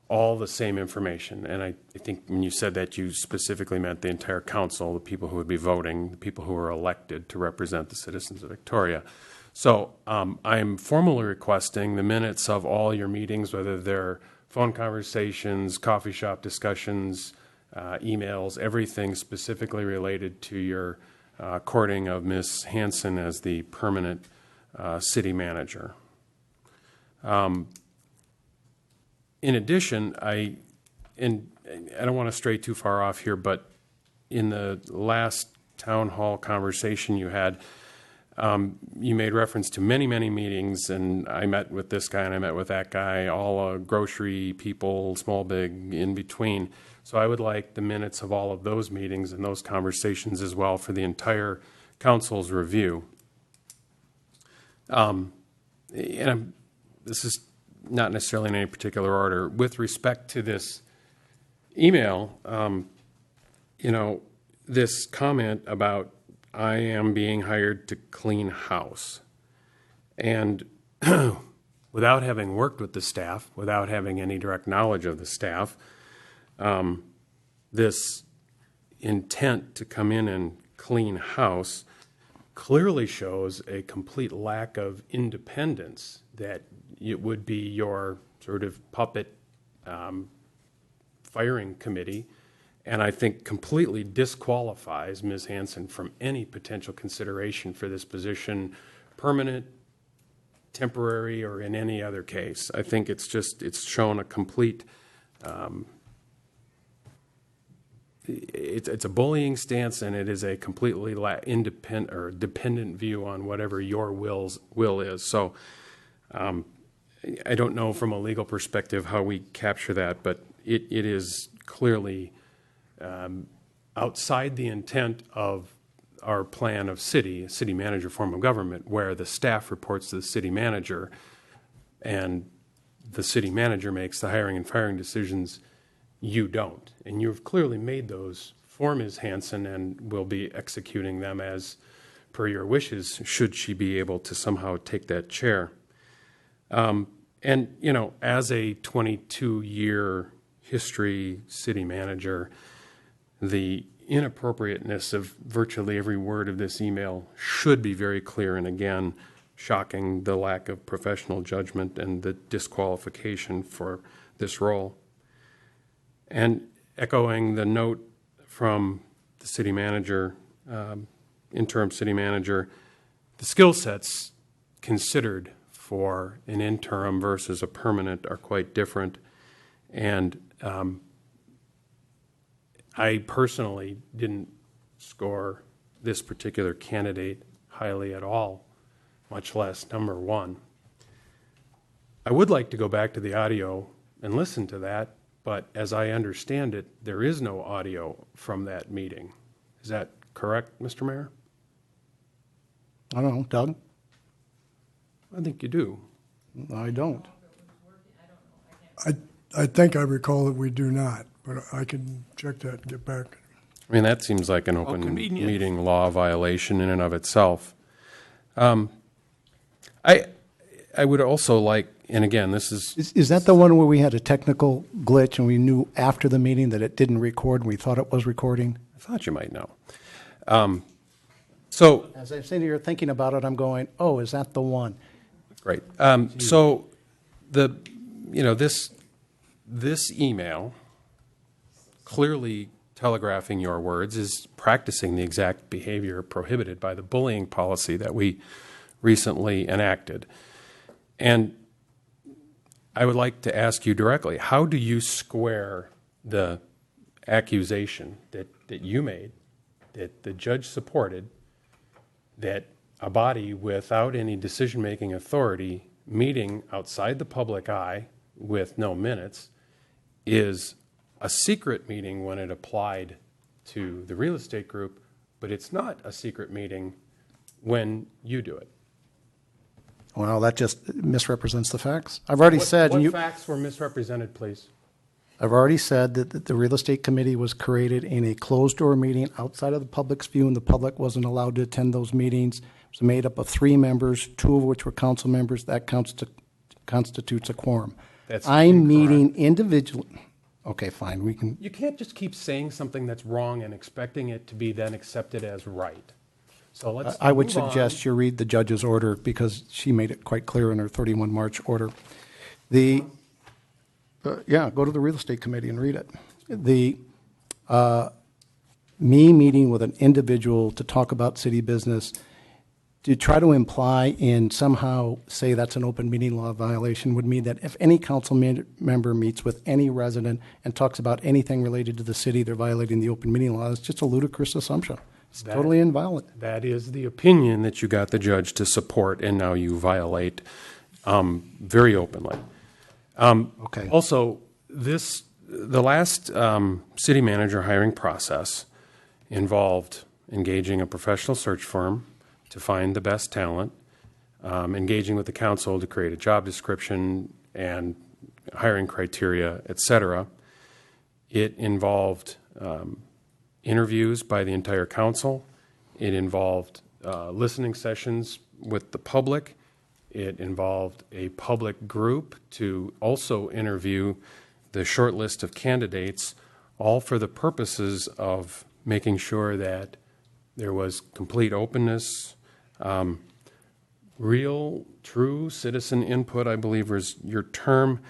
all the same information. And I think when you said that, you specifically meant the entire council, the people who would be voting, the people who are elected to represent the citizens of Victoria. So I'm formally requesting the minutes of all your meetings, whether they're phone conversations, coffee shop discussions, emails, everything specifically related to your courting of Ms. Hanson as the permanent city manager. In addition, I don't want to stray too far off here, but in the last town hall conversation you had, you made reference to many, many meetings, and I met with this guy and I met with that guy, all grocery people, small, big, in between. So I would like the minutes of all of those meetings and those conversations as well for the entire council's review. This is not necessarily in any particular order. With respect to this email, this comment about I am being hired to clean house. And without having worked with the staff, without having any direct knowledge of the staff, this intent to come in and clean house clearly shows a complete lack of independence, that it would be your sort of puppet firing committee, and I think completely disqualifies Ms. Hanson from any potential consideration for this position, permanent, temporary, or in any other case. I think it's shown a complete, it's a bullying stance, and it is a completely independent or dependent view on whatever your will is. So I don't know from a legal perspective how we capture that, but it is clearly outside the intent of our plan of city manager form of government, where the staff reports to the city manager and the city manager makes the hiring and firing decisions. You don't. And you've clearly made those for Ms. Hanson and will be executing them as per your wishes, should she be able to somehow take that chair. And, you know, as a 22-year history city manager, the inappropriateness of virtually every word of this email should be very clear, and again, shocking the lack of professional judgment and the disqualification for this role. And echoing the note from the city manager, interim city manager, the skill sets considered for an interim versus a permanent are quite different. And I personally didn't score this particular candidate highly at all, much less number one. I would like to go back to the audio and listen to that, but as I understand it, there is no audio from that meeting. Is that correct, Mr. Mayor? I don't know, Doug? I think you do. I don't. I think I recall that we do not, but I can check that and get back. I mean, that seems like an open convenient. meeting law violation in and of itself. I would also like, and again, this is... Is that the one where we had a technical glitch and we knew after the meeting that it didn't record and we thought it was recording? I thought you might know. So... As I'm sitting here thinking about it, I'm going, oh, is that the one? Great. So this email, clearly telegraphing your words, is practicing the exact behavior prohibited by the bullying policy that we recently enacted. And I would like to ask you directly, how do you square the accusation that you made, that the judge supported, that a body without any decision-making authority meeting outside the public eye with no minutes is a secret meeting when it applied to the real estate group, but it's not a secret meeting when you do it? Well, that just misrepresents the facts. I've already said... What facts were misrepresented, please? I've already said that the real estate committee was created in a closed-door meeting outside of the public's view, and the public wasn't allowed to attend those meetings. It was made up of 3 members, 2 of which were council members. That constitutes a quorum. I'm meeting individually. Okay, fine. We can. You can't just keep saying something that's wrong and expecting it to be then accepted as right. So let's. I would move suggest you read the judge's order because she made it quite clear in her 31 March order. Go to the real estate committee and read it. Me meeting with an individual to talk about city business, to try to imply and somehow say that's an open meeting law violation would mean that if any council member meets with any resident and talks about anything related to the city, they're violating the open meeting law. It's just a ludicrous assumption. It's totally invalid. That is the opinion that you got the judge to support, and now you violate very openly. Okay. Also, the last city manager hiring process involved engaging a professional search firm to find the best talent, engaging with the council to create a job description and hiring criteria, et cetera. It involved interviews by the entire council. It involved listening sessions with the public. It involved a public group to also interview the short list of candidates, all for the purposes of making sure that there was complete openness, real, true citizen input, I believe was your term,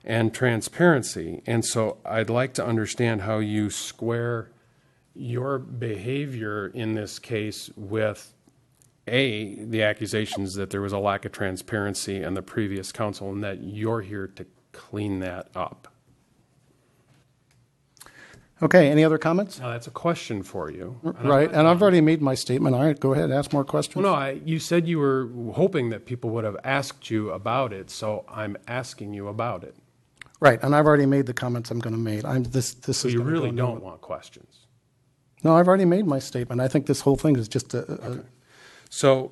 and transparency. And so I'd like to understand how you square your behavior in this case with the accusations that there was a lack of transparency in the previous council and that you're here to clean that up. Okay, any other comments? Now, that's a question for you. Right, and I've already made my statement. All right, go ahead, ask more questions. Well, no, you said you were hoping that people would have asked you about it, so I'm asking you about it. Right, and I've already made the comments I'm going to make. So you really don't want questions? No, I've already made my statement. I think this whole thing is just Okay. So,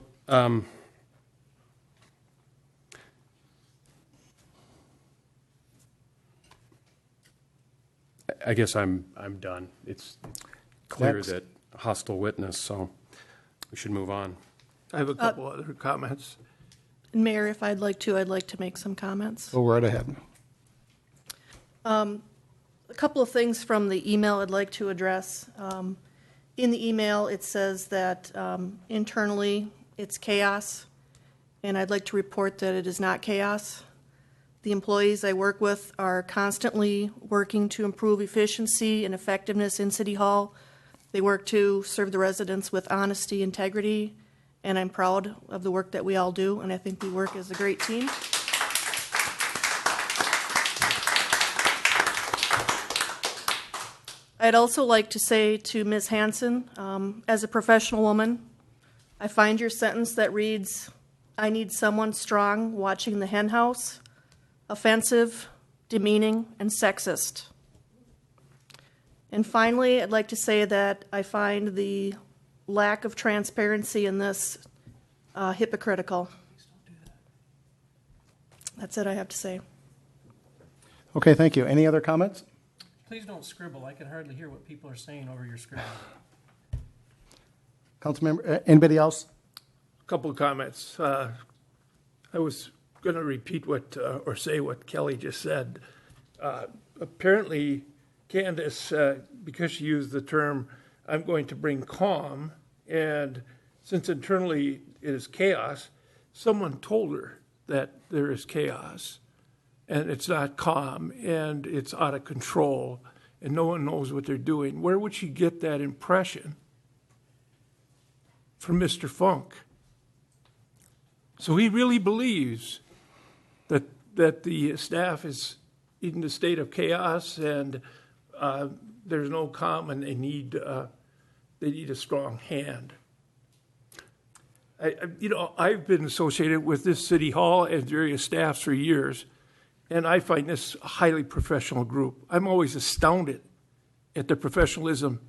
I guess I'm done. It's clear Next. that hostile witness, so we should move on. I have a couple other comments. And Mayor, if I'd like to make some comments. Go right ahead. A couple of things from the email I'd like to address. In the email, it says that internally it's chaos, and I'd like to report that it is not chaos. The employees I work with are constantly working to improve efficiency and effectiveness in City Hall. They work to serve the residents with honesty, integrity, and I'm proud of the work that we all do, and I think we work as a great team. I'd also like to say to Ms. Hanson, as a professional woman, I find your sentence that reads, "I need someone strong watching the hen house," offensive, demeaning, and sexist. And finally, I'd like to say that I find the lack of transparency in this hypocritical. That's it I have to say. Okay, thank you. Any other comments? Please don't scribble. I can hardly hear what people are saying over your scribbling. Councilmember, anybody else? A couple of comments. I was going to repeat or say what Kelly just said. Apparently, Candace, because she used the term, "I'm going to bring calm," and since internally it is chaos, someone told her that there is chaos, and it's not calm, and it's out of control, and no one knows what they're doing. Where would she get that impression? From Mr. Funk. So he really believes that the staff is in the state of chaos, and there's no calm, and they need a strong hand. I've been associated with this city hall and various staffs for years, and I find this a highly professional group. I'm always astounded at the professionalism,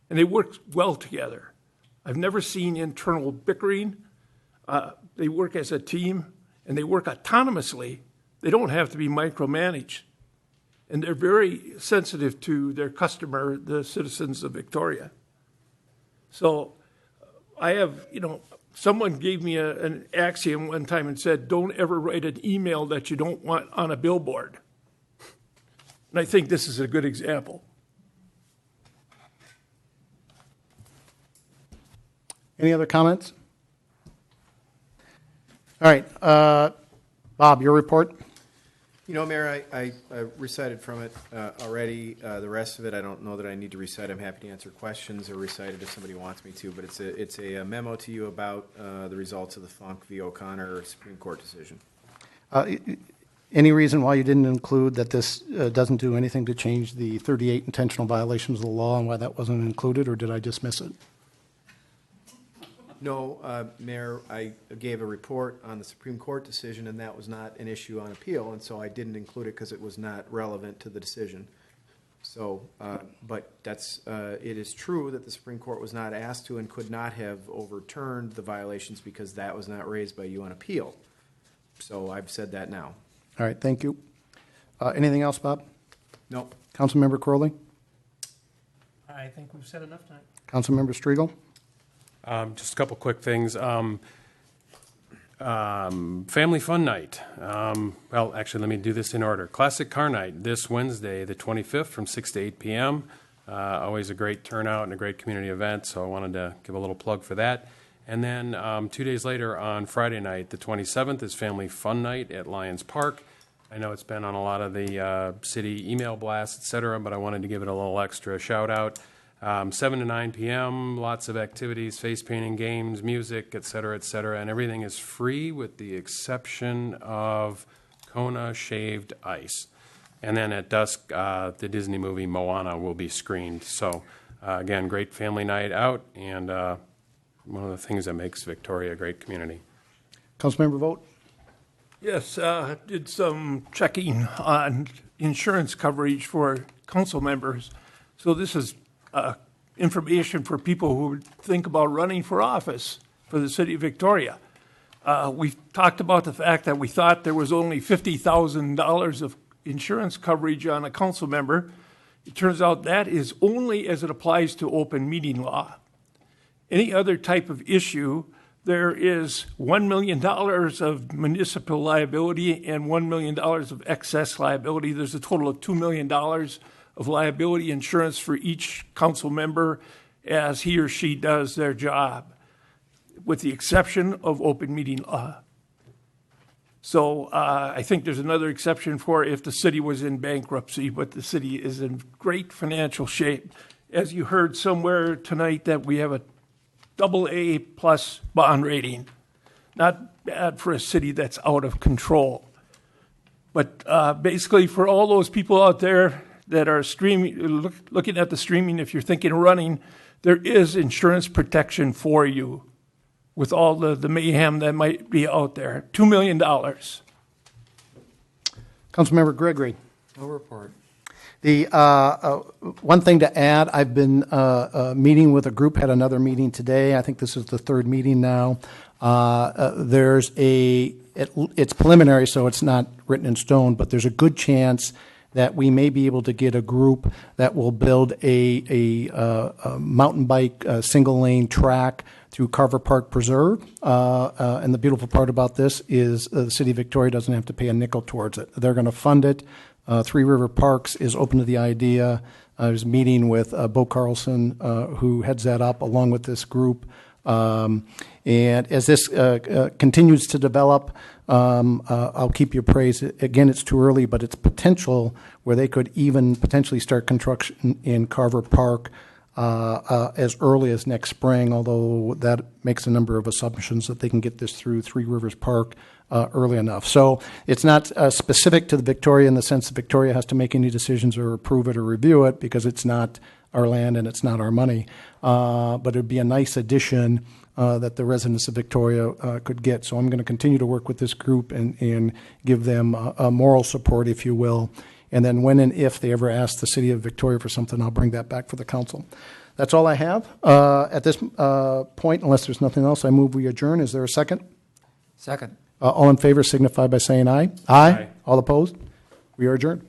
and they work well together. I've never seen internal bickering. They work as a team, and they work autonomously. They don't have to be micromanaged. And they're very sensitive to their customer, the citizens of Victoria. So I have, someone gave me an axiom one time and said, don't ever write an email that you don't want on a billboard. And I think this is a good example. Any other comments? All right, Bob, your report? Mayor, I recited from it already. The rest of it, I don't know that I need to recite. I'm happy to answer questions or recite it if somebody wants me to, but it's a memo to you about the results of the Funk v. O'Connor Supreme Court decision. Any reason why you didn't include that this doesn't do anything to change the 38 intentional violations of the law, and why that wasn't included, or did I just miss it? No, Mayor, I gave a report on the Supreme Court decision, and that was not an issue on appeal, and so I didn't include it because it was not relevant to the decision. So, but it is true that the Supreme Court was not asked to and could not have overturned the violations because that was not raised by you on appeal. So I've said that now. All right, thank you. Anything else, Bob? No. Councilmember Crowley? I think we've said enough tonight. Councilmember Striegel? Just a couple quick things. Family Fun Night. Well, actually, let me do this in order. Classic Car Night this Wednesday, the 25th, from 6 to 8 p.m. Always a great turnout and a great community event, so I wanted to give a little plug for that. And then 2 days later, on Friday night, the 27th, is Family Fun Night at Lions Park. I know it's been on a lot of the city email blasts, et cetera, but I wanted to give it a little extra shout-out. 7 to 9 p.m., lots of activities, face painting, games, music, et cetera, and everything is free with the exception of Kona shaved ice. And then at dusk, the Disney movie Moana will be screened. So, again, great family night out, and one of the things that makes Victoria a great community. Councilmember Vogt? Yes, did some checking on insurance coverage for council members. So this is information for people who think about running for office for the city of Victoria. We've talked about the fact that we thought there was only $50,000 of insurance coverage on a council member. It turns out that is only as it applies to open meeting law. Any other type of issue, there is $1 million of municipal liability and $1 million of excess liability. There's a total of $2 million of liability insurance for each council member as he or she does their job, with the exception of open meeting law. So I think there's another exception for if the city was in bankruptcy, but the city is in great financial shape. As you heard somewhere tonight, that we have a AA+ bond rating. Not bad for a city that's out of control. But basically, for all those people out there that are streaming, looking at the streaming, if you're thinking of running, there is insurance protection for you with all the mayhem that might be out there. $2 million. Councilmember Gregory. No report. The one thing to add, I've been meeting with a group, had another meeting today. I think this is the third meeting now. It's preliminary, so it's not written in stone, but there's a good chance that we may be able to get a group that will build a mountain bike single lane track through Carver Park Preserve. And the beautiful part about this is the city of Victoria doesn't have to pay a nickel towards it. They're going to fund it. Three River Parks is open to the idea. I was meeting with Bo Carlson, who heads that up, along with this group. And as this continues to develop, I'll keep you appraised. Again, it's too early, but it's potential where they could even potentially start construction in Carver Park as early as next spring, although that makes a number of assumptions that they can get this through Three Rivers Park early enough. So it's not specific to the Victoria in the sense that Victoria has to make any decisions or approve it or review it, because it's not our land and it's not our money. But it would be a nice addition that the residents of Victoria could get. So I'm going to continue to work with this group and give them a moral support, if you will. And then when and if they ever ask the city of Victoria for something, I'll bring that back for the council. That's all I have. At this point, unless there's nothing else, I move we adjourn. Is there a second? Second. All in favor signify by saying aye. Aye. All opposed? We are adjourned.